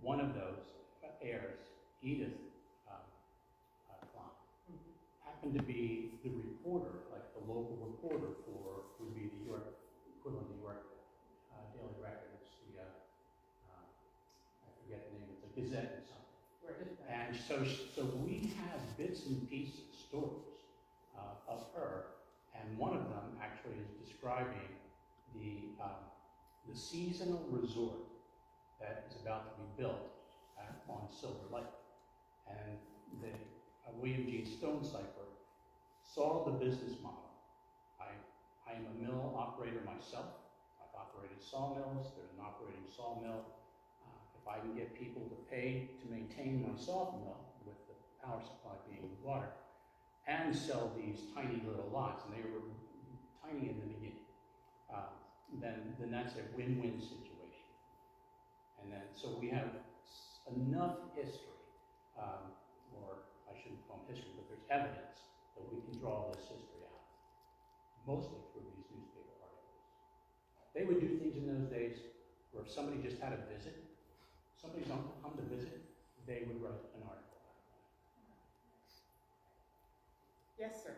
one of those heirs, Edith Klein, happened to be the reporter, like the local reporter would be the York, equivalent of York Daily Record. It's the, I forget the name, it's a Gazette or something. Right. And so we have bits and pieces, stories of her, and one of them actually is describing the seasonal resort that is about to be built on Silver Lake. And William G. Stonecipher saw the business model. I am a mill operator myself. I've operated sawmills. There's an operating sawmill. If I can get people to pay to maintain my sawmill, with the power supply being water, and sell these tiny little lots, and they were tiny in the beginning, then that's a win-win situation. And then, so we have enough history, or I shouldn't call them history, but there's evidence that we can draw this history out, mostly through these newspaper articles. They would do things in those days where if somebody just had a visit, somebody's come to visit, they would write an article about that. Yes, sir.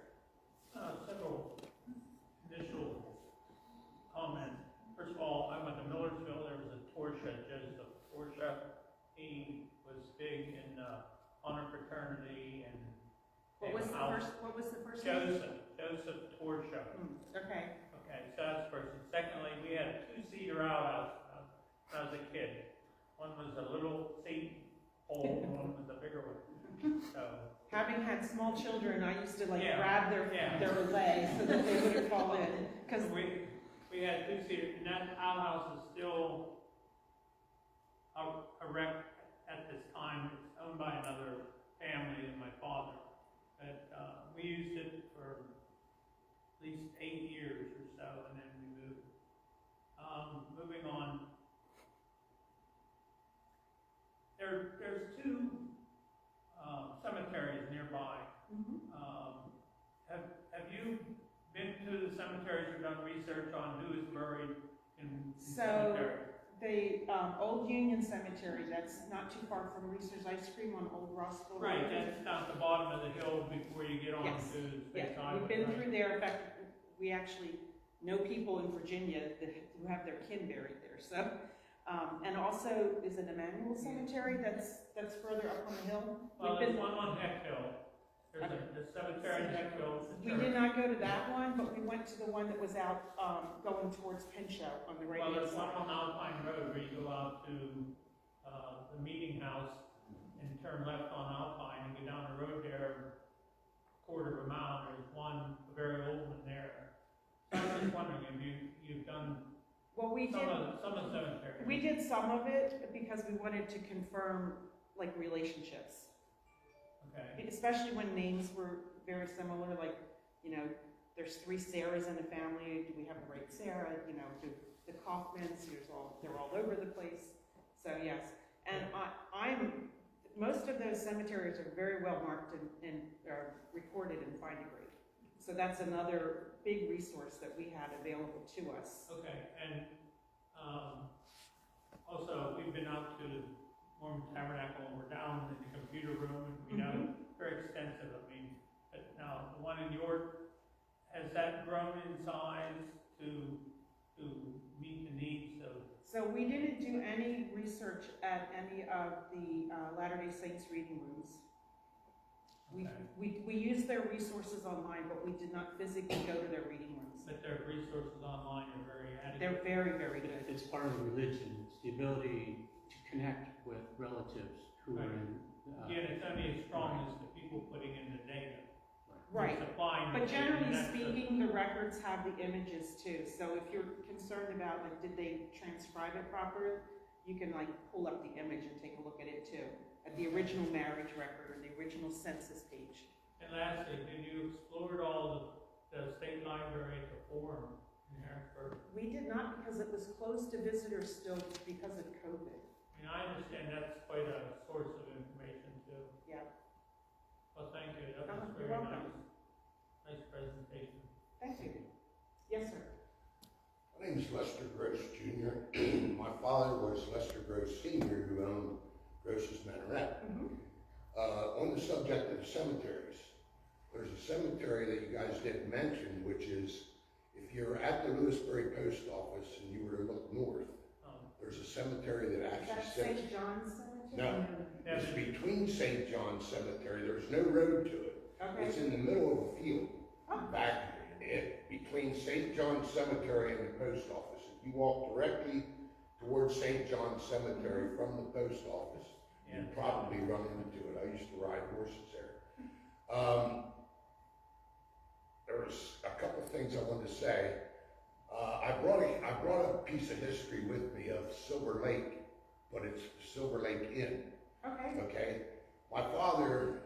Several initial comments. First of all, I went to Millersville. There was a Torsha, Joseph Torsha. He was big in honor fraternity and What was the first name? Joseph Torsha. Okay. Okay, so that's the first. Secondly, we had a two-seater outhouse when I was a kid. One was a little seat hole, and one was a bigger one. So. Having had small children, I used to Yeah, grab their legs so that they wouldn't fall in. Because we had two-seater, and that outhouse is still erect at this time. It's owned by another family than my father. But we used it for at least 8 years or so, and then we moved. Moving on, there's two cemeteries nearby. Have you been to the cemeteries or done research on who is buried in cemetery? the Old Union Cemetery, that's not too far from Reese's Ice Cream on Old Rossville Road. Right, that's down at the bottom of the hill before you get on Yes. to the Yeah, Space Highway. we've been right? through there. In fact, we actually know people in Virginia who have their kin buried there. So, and also, is it Emmanuel Cemetery that's further up on the hill? Well, We've there's been- one on Heck Hill. There's a cemetery in Heck Hill. it's a We church. did not go to that one, but we went to the one that was out going towards Pinchot on the right Well, hand there's one side. on Alpine Road where you go out to the meeting house and turn left on Alpine and go down the road there, quarter of a mile. There's one, a very old one there. So I was just wondering if you've done Well, we some did. of the cemeteries. We did some of it because we wanted to confirm like relationships, Okay. especially when names were very similar. Like, you know, there's 3 Sarahs in the family. Do we have the right Sarah? You know, do the Kaufmans? They're all over the place. So yes, and most of those cemeteries are very well marked and are recorded in Find a Grave. So that's another big resource that we had available to us. Okay, and also, we've been out to the Mormon Tabernacle, and we're down in the computer room, and we know very extensive. I mean, but now, the one in York, has that grown in size to meet the needs of? So we didn't do any research at any of the Latter-day Saints reading rooms. We used their resources online, but we did not physically go to their reading rooms. But their resources online are very adequate. They're very, very good. It's part of the religion, it's the ability to connect with relatives who are in. Again, it's only as strong as the people putting in the data. Right. Supplying the But data, generally that's the- speaking, the records have the images too. So if you're concerned about, like, did they transcribe it properly, you can, like, pull up the image and take a look at it too. At the original marriage record or the original census page. And lastly, have you explored all the state library at the Forum in Harrisburg? We did not because it was closed to visitors still because of COVID. I mean, I understand that's quite a source of information too. Yeah. Well, thank you, that was You're very welcome. nice presentation. Thank you. Yes, sir. My name is Lester Gross Jr. My father was Lester Gross Sr., who owned Gross's Minaret. On the subject of the cemeteries, there's a cemetery that you guys didn't mention, which is, if you're at the Lewisberry post office and you were to look north, there's a cemetery that Is actually that sits. St. John's Cemetery? No. It's between St. John's Cemetery, there's no road to it. It's Okay. in the middle of a field, Oh. back between St. John's Cemetery and the post office. If you walk directly towards St. John's Cemetery from the post office, you'd probably run into it. I used to ride horses there. There was a couple things I wanted to say. I brought a piece of history with me of Silver Lake, but it's Silver Lake Inn. Okay. Okay, my father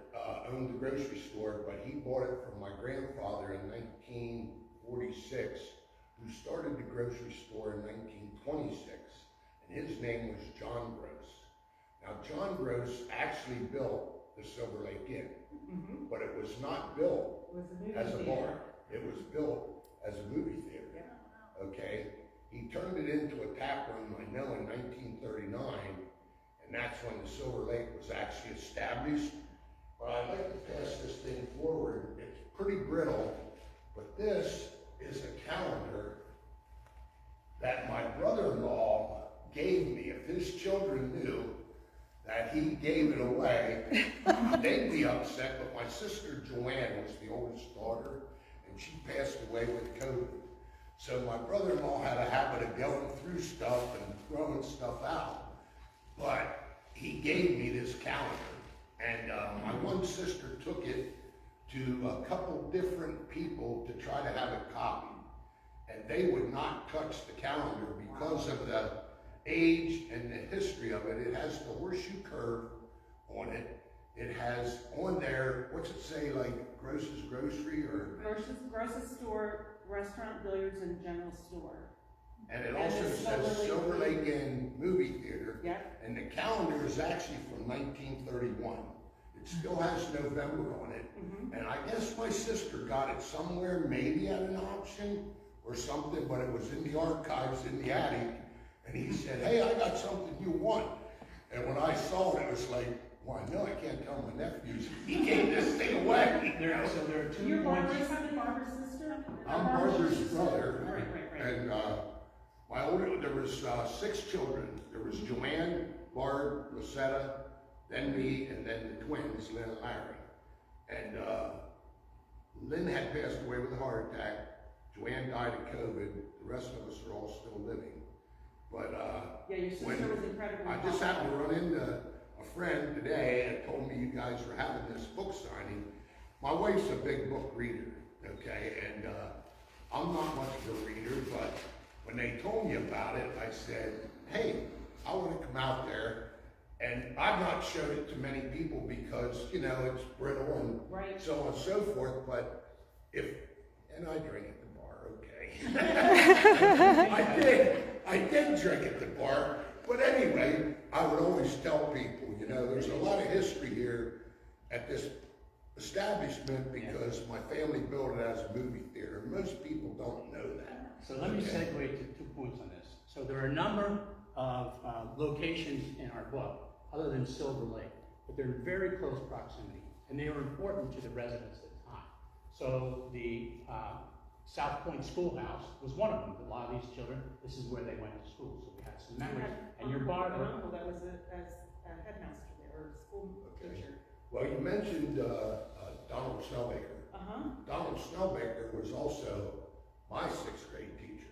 owned the grocery store, but he bought it from my grandfather in 1946, who started the grocery store in 1926, and his name was John Gross. Now, John Gross actually built the Silver Lake Inn. Mhm. But it was not built It was a movie as a theater. bar. It was built as a movie theater. Yeah. Okay? He turned it into a tap room, I know, in 1939, and that's when the Silver Lake was actually established. But I'd like to pass this thing forward. It's pretty brittle, but this is a calendar that my brother-in-law gave me. If his children knew that he gave it away, they'd be upset. But my sister Joanne was the oldest daughter, and she passed away with COVID. So my brother-in-law had a habit of going through stuff and throwing stuff out. But he gave me this calendar, and my one sister took it to a couple different people to try to have it copied. And they would not touch the calendar because of the age and the history of it. It has the horseshoe curve on it. It has on there, what's it say, like Gross's Grocery or? Grocery store, restaurant, billiards, and general store. And it And also the says Silver Lake Inn Movie Theater. Yeah. And the calendar is actually from 1931. It still has November on it. Mhm. And I guess my sister got it somewhere, maybe at an auction or something, but it was in the archives in the attic. And he said, hey, I got something you want. And when I saw it, it was like, well, I know I can't tell my nephews. He gave this thing away. So there are 2 You're points. Barbara's sister? I'm Barbara's brother. Right. And my older, there was 6 children. There was Joanne, Barb, Lucetta, then me, and then the twins, Lynn and Larry. And Lynn had passed away with a heart attack. Joanne died of COVID. The rest of us are all still living. But Yeah, your sister when was incredibly I just happened to run into a friend today and told me you guys were having this book signing. My wife's a big book reader, okay, and I'm not much of a reader, but when they told me about it, I said, hey, I want to come out there. And I've not showed it to many people because, you know, it's brittle and Right. so on and so forth, but and I drink at the bar, okay. I did drink at the bar, but anyway, I would always tell people, you know, there's a lot of history here at this establishment because my family built it as a movie theater. Most people don't know that. So let me segue to 2 points on this. So there are a number of locations in our book, other than Silver Lake, but they're in very close proximity, and they were important to the residents at the time. So the South Point Schoolhouse was one of them. A lot of these children, this is where they went to school, so we had some memories. And your An Barbara, uncle that was a headmaster there, or a school Okay. teacher. Well, you mentioned Donald Snellbaker. Uh-huh. Donald Snellbaker was also my 6th grade teacher.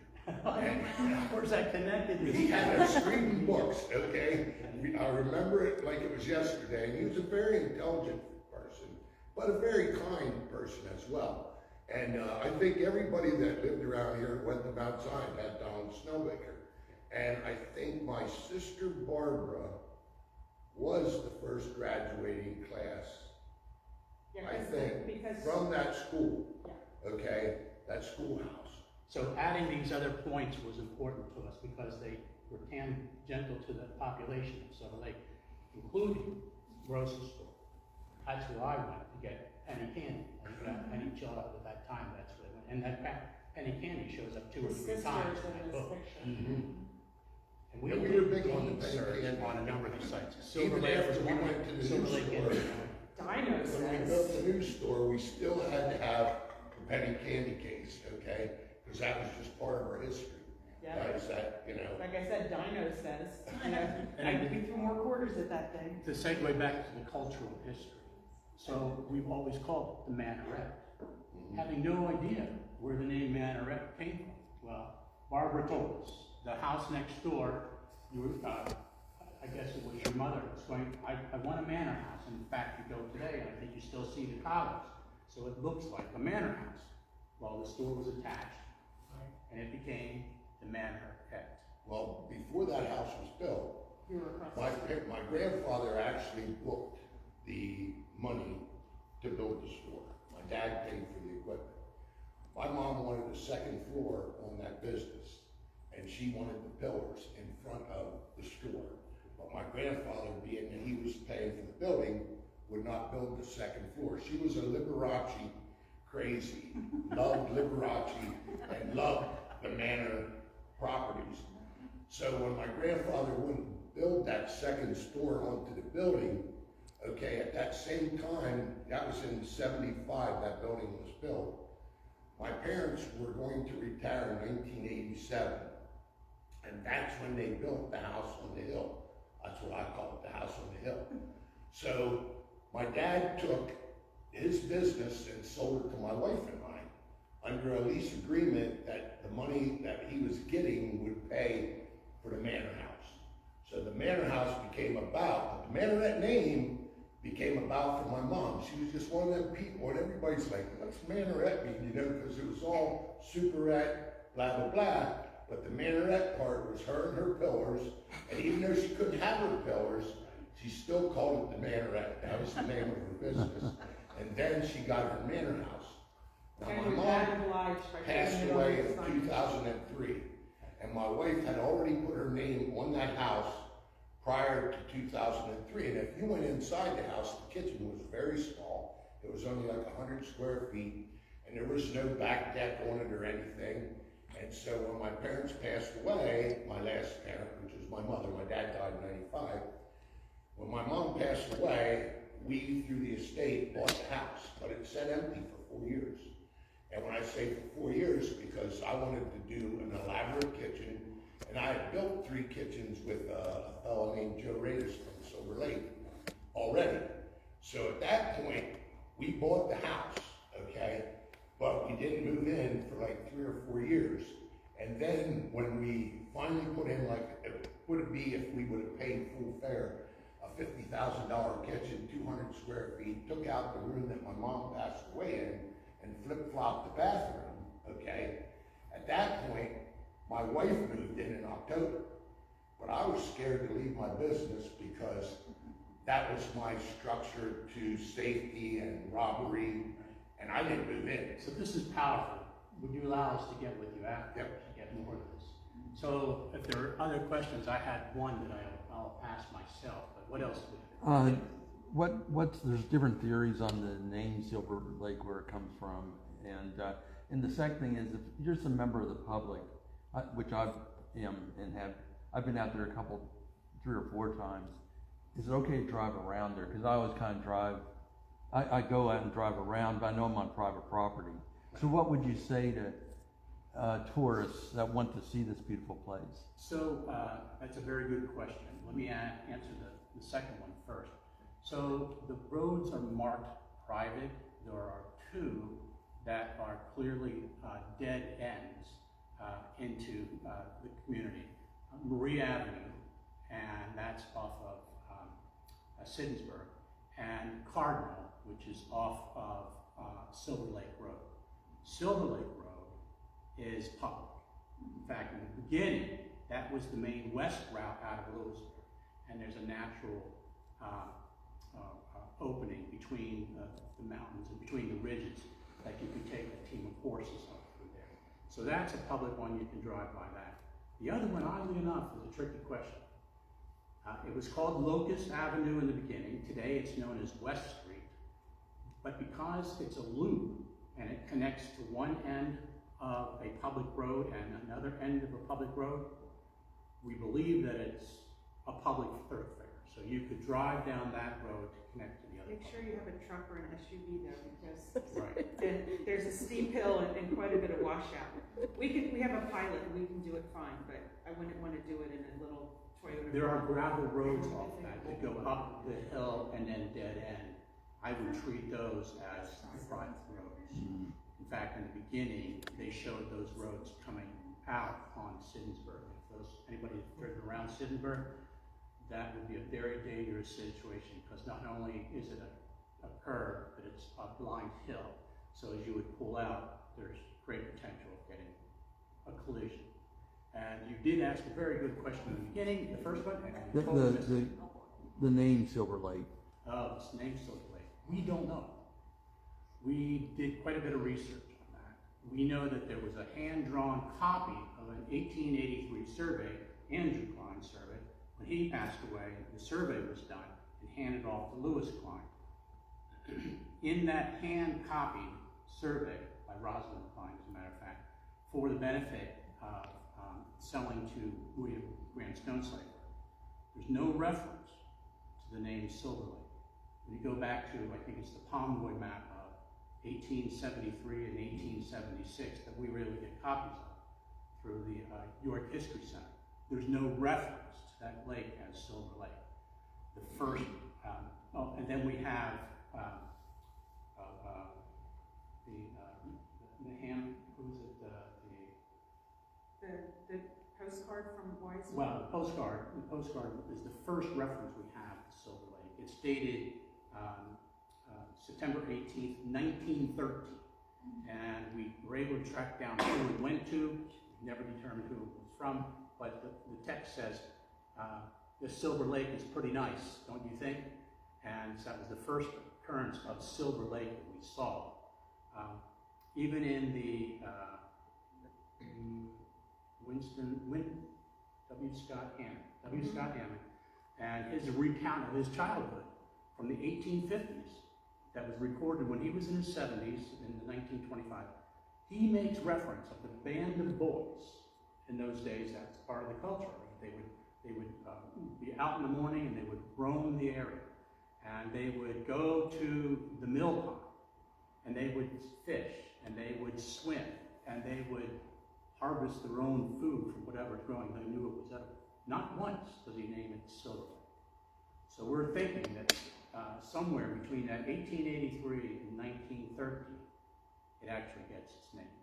where's that connected? He had us reading books, okay? I remember it like it was yesterday, and he was a very intelligent person, but a very kind person as well. And I think everybody that lived around here and went to Mount Zion had Donald Snellbaker. And I think my sister Barbara was the first graduating class, Yeah, I think, because from that school, yeah. okay? That schoolhouse. So adding these other points was important to us because they were tangential to the population of Silver Lake, including Grocery Store. That's where I went to get penny candy. And you got penny childhood at that time, that's where I went. And that penny candy shows up 2 or 3 Sisters times in in that this book. picture. And Yeah, we did were big on the deed penny search candy. on a number of these sites. Silver Even Lake after was we one of went them. to the Silver news Lake store. is- Dino When we says. built the news store, we still had to have the penny candy case, okay? Because that was just part of our history. Yeah. That was that, you know. Like I said, Dino says. And we threw more quarters at that thing. To segue back to the cultural history. So we've always called it the Manorette, having no idea where the name Manorette came from. Well, Barbara told us, the house next door, I guess it was your mother, was going, I want a manor house. In fact, you go today, and I think you still see the columns. So it looks like a manor house. Well, the store was attached, and it became the Manorette. Well, before that house was built, You were across. my grandfather actually booked the money to build the store. My dad paid for the equipment. My mom wanted the 2nd floor on that business, and she wanted the pillars in front of the store. But my grandfather, being that he was paying for the building, would not build the second floor. She was a Liberace crazy, loved Liberace and loved the manor properties. So when my grandfather wouldn't build that second store onto the building, okay, at that same time, that was in '75, that building was built. My parents were going to retire in 1987, and that's when they built the house on the hill. That's what I call it, the house on the hill. So my dad took his business and sold it to my wife and I under a lease agreement that the money that he was getting would pay for the manor house. So the manor house became about, but the manorette name became about for my mom. She was just one of them people, and everybody's like, what's manorette mean, you know, because it was all superette, blah, blah, blah. But the manorette part was her and her pillars, and even though she couldn't have her pillars, she still called it the manorette. That was the name of her business. And then she got her manor house. Now And my your dad mom obliged by passed putting it on away the in sign. 2003, and my wife had already put her name on that house prior to 2003. And if you went inside the house, the kitchen was very small. It was only like 100 square feet, and there was no back deck on it or anything. And so when my parents passed away, my last parent, which was my mother, my dad died in '95, when my mom passed away, we, through the estate, bought the house, but it sat empty for 4 years. And when I say for 4 years, because I wanted to do an elaborate kitchen, and I had built 3 kitchens with a fellow named Joe Raiders from Silver Lake already. So at that point, we bought the house, okay? But we didn't move in for like 3 or 4 years. And then when we finally put in, like, it would it be if we would have paid full fare, a $50,000 kitchen, 200 square feet, took out the room that my mom passed away in, and flip-flopped the bathroom, okay? At that point, my wife moved in October, but I was scared to leave my business because that was my structure to safety and robbery, and I didn't move in. So this is powerful. Would you allow us to get with you after Yep. to get more of this? So if there are other questions, I had one that I'll ask myself, but what else would There's different theories on the name Silver Lake, where it comes from, and the second thing is, if you're just a member of the public, which I am and I've been out there 3 or 4 times. Is it okay to drive around there? Because I always kind of drive. I go out and drive around, but I know I'm on private property. So what would you say to tourists that want to see this beautiful place? So that's a very good question. Let me answer the second one first. So the roads are marked private. There are 2 that are clearly dead ends into the community. Marie Avenue, and that's off of Siddonsburg, and Cardinal, which is off of Silver Lake Road. Silver Lake Road is public. In fact, in the beginning, that was the main west route out of Lewisberry, and there's a natural opening between the mountains and between the ridges that you could take a team of horses up through there. So that's a public one, you can drive by that. The other one, oddly enough, is a tricky question. It was called Locust Avenue in the beginning. Today it's known as West Street. But because it's a loop and it connects to one end of a public road and another end of a public road, we believe that it's a public thoroughfare. So you could drive down that road to connect to the other. Make sure you have a truck or an SUV though, because Right. there's a steep hill and quite a bit of washout. We have a pilot and we can do it fine, but I wouldn't want to do it in a little Toyota. There are gravel roads off that go up the hill and then dead end. I would treat those as private roads. In fact, in the beginning, they showed those roads coming out on Siddonsburg. If anybody has driven around Siddonsburg, that would be a very dangerous situation, because not only is it a curve, but it's a blind hill. So as you would pull out, there's great potential of getting a collision. And you did ask a very good question in the beginning, the first one. And I totally missed it. The name Silver Lake. Oh, it's named Silver Lake. We don't know. We did quite a bit of research on that. We know that there was a hand-drawn copy of an 1883 survey, Andrew Klein's survey. When he passed away, the survey was done and handed off to Lewis Klein. in that hand-copied survey by Rosalind Klein, as a matter of fact, for the benefit of selling to William Grant Stonecipher, there's no reference to the name Silver Lake. When you go back to, I think it's the Pomeroy map of 1873 and 1876 that we were able to get copies of through the York History Center, there's no reference to that lake as Silver Lake. The first, and then we have the hand, who was it, The postcard from Wise. well, the postcard is the first reference we have to Silver Lake. It's dated September 18th, 1913. And we were able to track down who it went to. We never determined who it was from, but the text says, this Silver Lake is pretty nice, don't you think? And so that was the first occurrence of Silver Lake that we saw. Even in the W. Scott Hammond, and his recount of his childhood from the 1850s that was recorded when he was in his 70s in 1925. He makes reference of the band of boys in those days. That's part of the culture. They would be out in the morning and they would roam the area, and they would go to the mill pond, and they would fish, and they would swim, and they would harvest their own food from whatever's growing. They knew it was edible. Not once does he name it Silver Lake. So we're thinking that somewhere between that 1883 and 1913, it actually gets its name.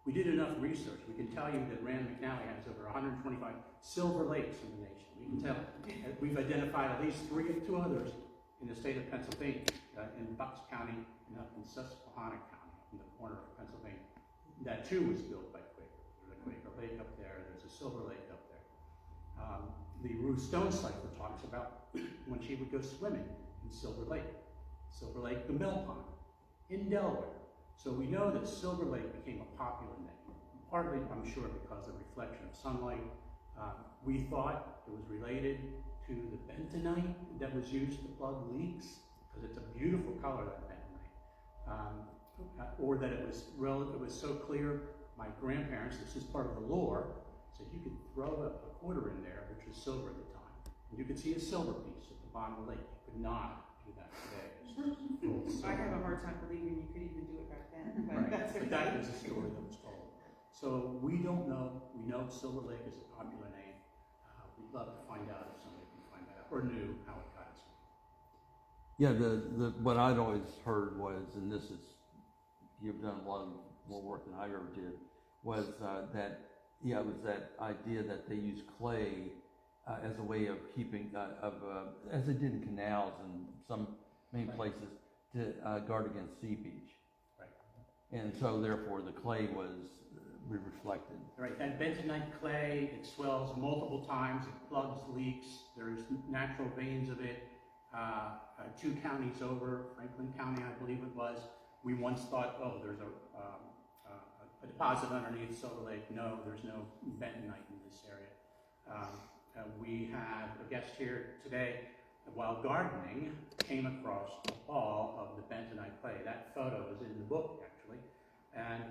We did enough research. We can tell you that Rand McNally has over 125 silver lakes in the nation. We can tell. We've identified at least two others in the state of Pennsylvania, in Bucks County and up in Susquehanna County, up in the corner of Pennsylvania. That too was built by Quaker. There's a Quaker Lake up there. There's a Silver Lake up there. The Ruth Stonecipher talks about when she would go swimming in Silver Lake, the mill pond in Delaware. So we know that Silver Lake became a popular name, partly, I'm sure, because of the reflection of sunlight. We thought it was related to the bentonite that was used to plug leaks, because it's a beautiful color, that bentonite. Or that it was so clear. My grandparents, this is part of the lore, said you could throw a quarter in there, which was silver at the time, and you could see a silver piece at the bottom of the lake. You could not do that today. I have a hard time believing you could even do it back then, but Right. that's okay. But that was a story that was told. So we don't know. We know Silver Lake is a popular name. We'd love to find out if somebody can find that out or knew how it got its name. Yeah, the what I'd always heard was, and this is, you've done a lot more work than I ever did, was that it was that idea that they use clay as a way of keeping, as they did in canals and some main places, to guard against seepage. Right. And so therefore the clay was reflected. Right. That bentonite clay, it swells multiple times. It plugs leaks. There's natural veins of it. 2 counties over, Franklin County, I believe it was, we once thought, oh, there's a deposit underneath Silver Lake. No, there's no bentonite in this area. We have a guest here today, while gardening, came across a ball of the bentonite clay. That photo is in the book, actually. And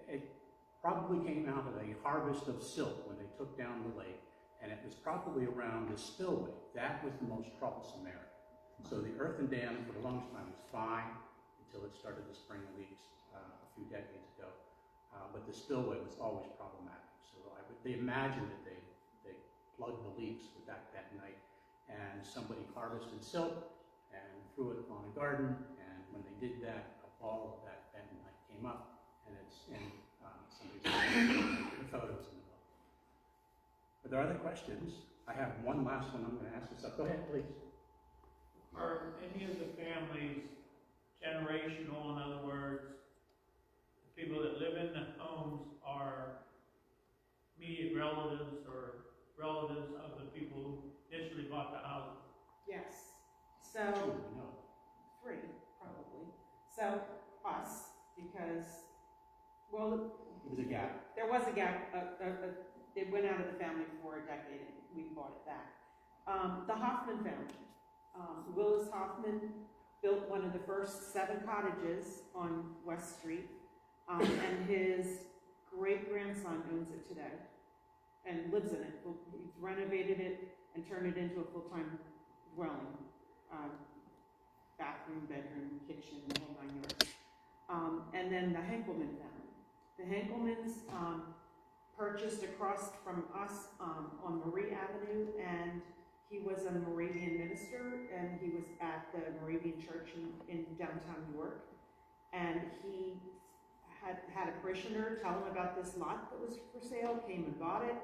it probably came out of a harvest of silk when they took down the lake. And it was probably around the spillway. That was the most troublesome area. So the earthen dam for the longest time was fine until it started to spring leaks a few decades ago. But the spillway was always problematic. So they imagined that they plugged the leaks with that bentonite, and somebody harvested silk and threw it on a garden, and when they did that, a ball of that bentonite came up, and it's in somebody's the photos in the book. Are there other questions? I have one last one I'm going to ask this up. Go ahead, please. Are any of the families generational? In other words, the people that live in the homes are immediate relatives or relatives of the people who initially bought the houses? Yes. So, No. 3, probably. So, us, because, well, It was a gap. there was a gap. It went out of the family for a decade, and we bought it back. The Hoffman family, Willis Hoffman, built one of the first 7 cottages on West Street, and his great-grandson owns it today and lives in it. He's renovated it and turned it into a full-time dwelling, bathroom, bedroom, kitchen, the whole 9 yards. And then the Henkelman family. The Henkelmans purchased across from us on Marie Avenue, and he was a Moravian minister, and he was at the Moravian church in downtown York. And he had a parishioner tell him about this lot that was for sale, came and bought it,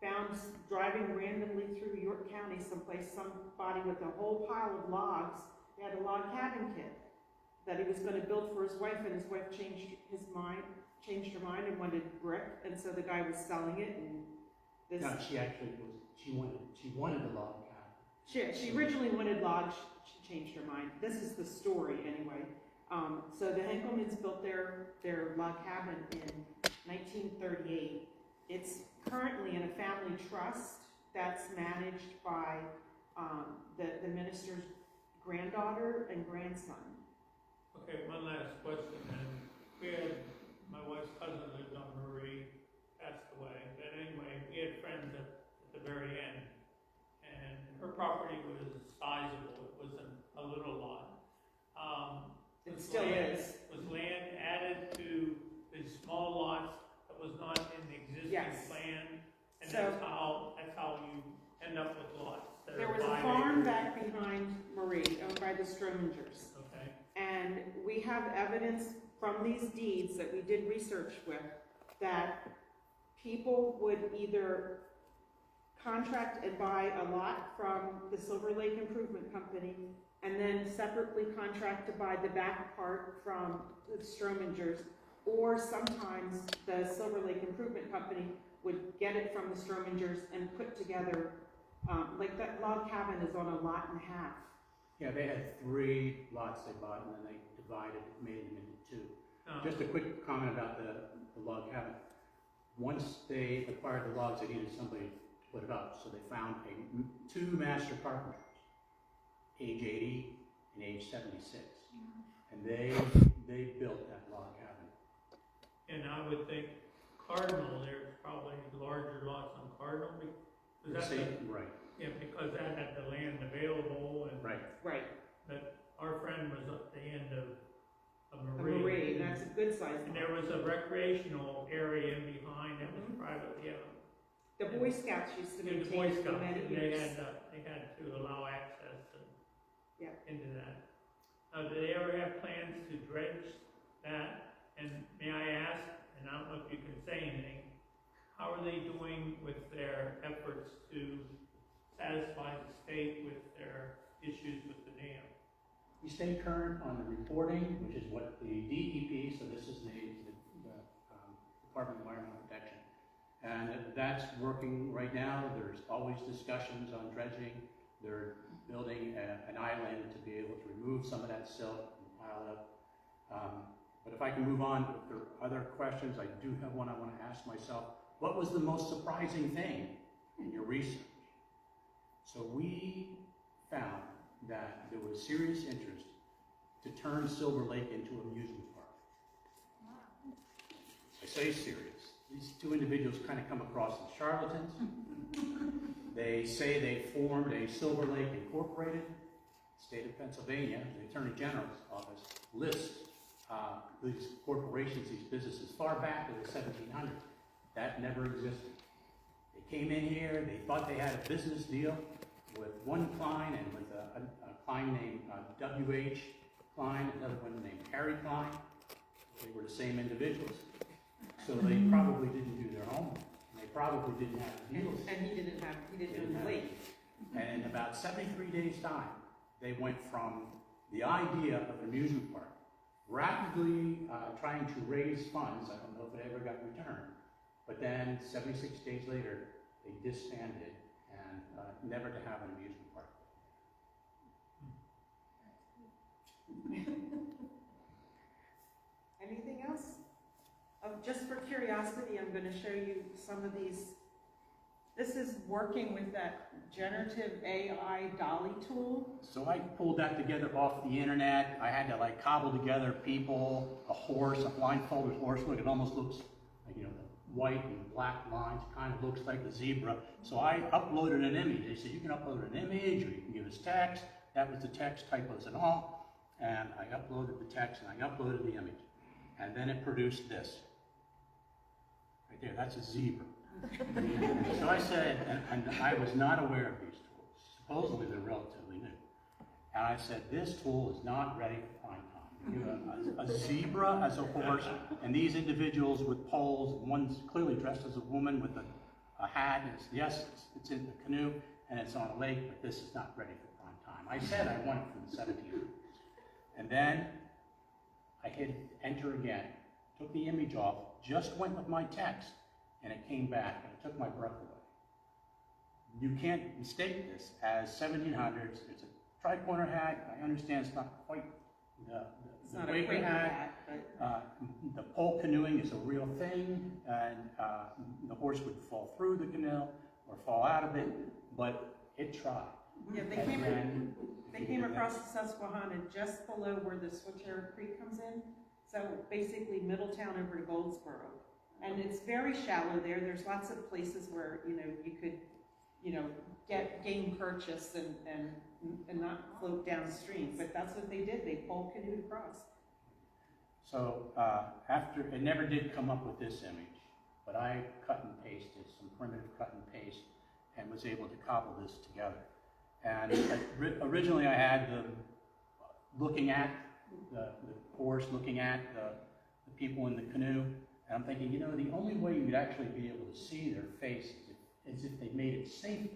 found driving randomly through York County someplace, somebody with a whole pile of logs. He had a log cabin kit that he was going to build for his wife, and his wife changed her mind and wanted brick, and so the guy was selling it, and this... No, she actually she wanted the log cabin. She originally wanted logs, she changed her mind. This is the story, anyway. So the Henkelmans built their log cabin in 1938. It's currently in a family trust that's managed by the minister's granddaughter and grandson. Okay, one last question, and we had, my wife's cousin lived on Marie, passed away, but anyway, we had friends at the very end, and her property was sizable, it wasn't a little lot. It Was still land- is. Was land added to the small lots that was not in the existing Yes. plan? And So- that's how you end up with lots that There are was a 5 farm acres. back behind Marie, owned by the Stromingers. Okay, And we have evidence from these deeds that we did research with that people would either contract and buy a lot from the Silver Lake Improvement Company and then separately contract to buy the back part from the Stromingers, or sometimes the Silver Lake Improvement Company would get it from the Stromingers and put together, like that log cabin is on a lot and a half. Yeah, they had 3 lots they bought, and then they divided, made them into 2. Just a quick comment about the log cabin. Once they acquired the logs, they needed somebody to put it up, so they found 2 master carpenters, age 80 and age 76, and they built that log cabin. and I would think Cardinal, there's probably larger lots on Cardinal, because Right, because that had the land available, and right. Right. but our friend was at the end of A Marie. Marie, and that's a good size And lot. there was a recreational area in behind that was Mhm. privately owned. The Boy Scouts used to And the Boy maintain it for Scouts, many and years. they had to allow access Yeah. into that. Do they ever have plans to dredge that? And may I ask, and I don't know if you can say anything, how are they doing with their efforts to satisfy the state with their issues with the dam? We stay current on the reporting, which is what the DEP, so this is the Department of Environmental Protection, and that's working right now. There's always discussions on dredging. They're building an island to be able to remove some of that silt and pile it up. But if I can move on, if there are other questions, I do have one I want to ask myself. What was the most surprising thing in your research? So we found that there was serious interest to turn Silver Lake into an amusement park. I say serious. These 2 individuals kind of come across as charlatans. They say they formed a Silver Lake Incorporated. State of Pennsylvania, the Attorney General's office, lists these corporations, these businesses, far back to the 1700s. That never existed. They came in here, they thought they had a business deal with one Klein and with a Klein named W.H. Klein, another one named Harry Klein. They were the same individuals. So they probably didn't do their homework. They probably didn't have deals. And he didn't own the lake. And in about 73 days' time, they went from the idea of an amusement park, rapidly trying to raise funds. I don't know if it ever got returned. But then 76 days later, they disbanded and never to have an amusement park. Anything else? Just for curiosity, I'm going to show you some of these This is working with that generative AI dolly tool. So I pulled that together off the internet. I had to like cobble together people, a horse, a blindfolded horse. Look, it almost looks like, you know, the white and black lines kind of looks like the zebra. So I uploaded an image. They said you can upload an image or you can give us text. That was the text, typos and all. And I uploaded the text and I uploaded the image. And then it produced this. Right there, that's a zebra. So I said, and I was not aware of these tools. Supposedly they're relatively new. And I said, this tool is not ready for prime time. You have a zebra as a horse, and these individuals with poles, one's clearly dressed as a woman with a hat, and it's in the canoe, and it's on a lake, but this is not ready for prime time. I said I want it from the 1700s. And then I hit enter again, took the image off, just went with my text, and it came back, and it took my breath away. You can't mistake this as 1700s. It's a tri-corner hat. I understand it's not quite It's the not a Quaker Quaker hat. hat, but The pole canoeing is a real thing, and the horse would fall through the canal or fall out of it, but it tried. yeah, they came across the Susquehanna just below where the Switcher Creek comes in. So basically Middletown over to Goldsboro. And it's very shallow there. There's lots of places where, you know, you could, you know, get game purchase and not float downstream. But that's what they did. They pole canoed across. So after, it never did come up with this image, but I cut and pasted, some primitive cut and paste, and was able to cobble this together. And originally I had the looking at the horse, looking at the people in the canoe, and I'm thinking, you know, the only way you'd actually be able to see their faces is if they made it safe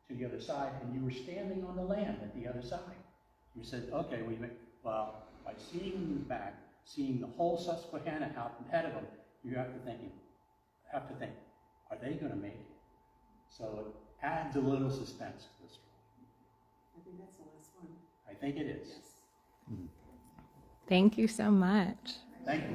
to the other side, and you were standing on the land at the other side. You said, okay, well, by seeing them back, seeing the whole Susquehanna out ahead of them, you have to think, are they going to make it? So it adds a little suspense to the story. I think that's the last one. I think it is. Yes. Thank you so much. Thank you.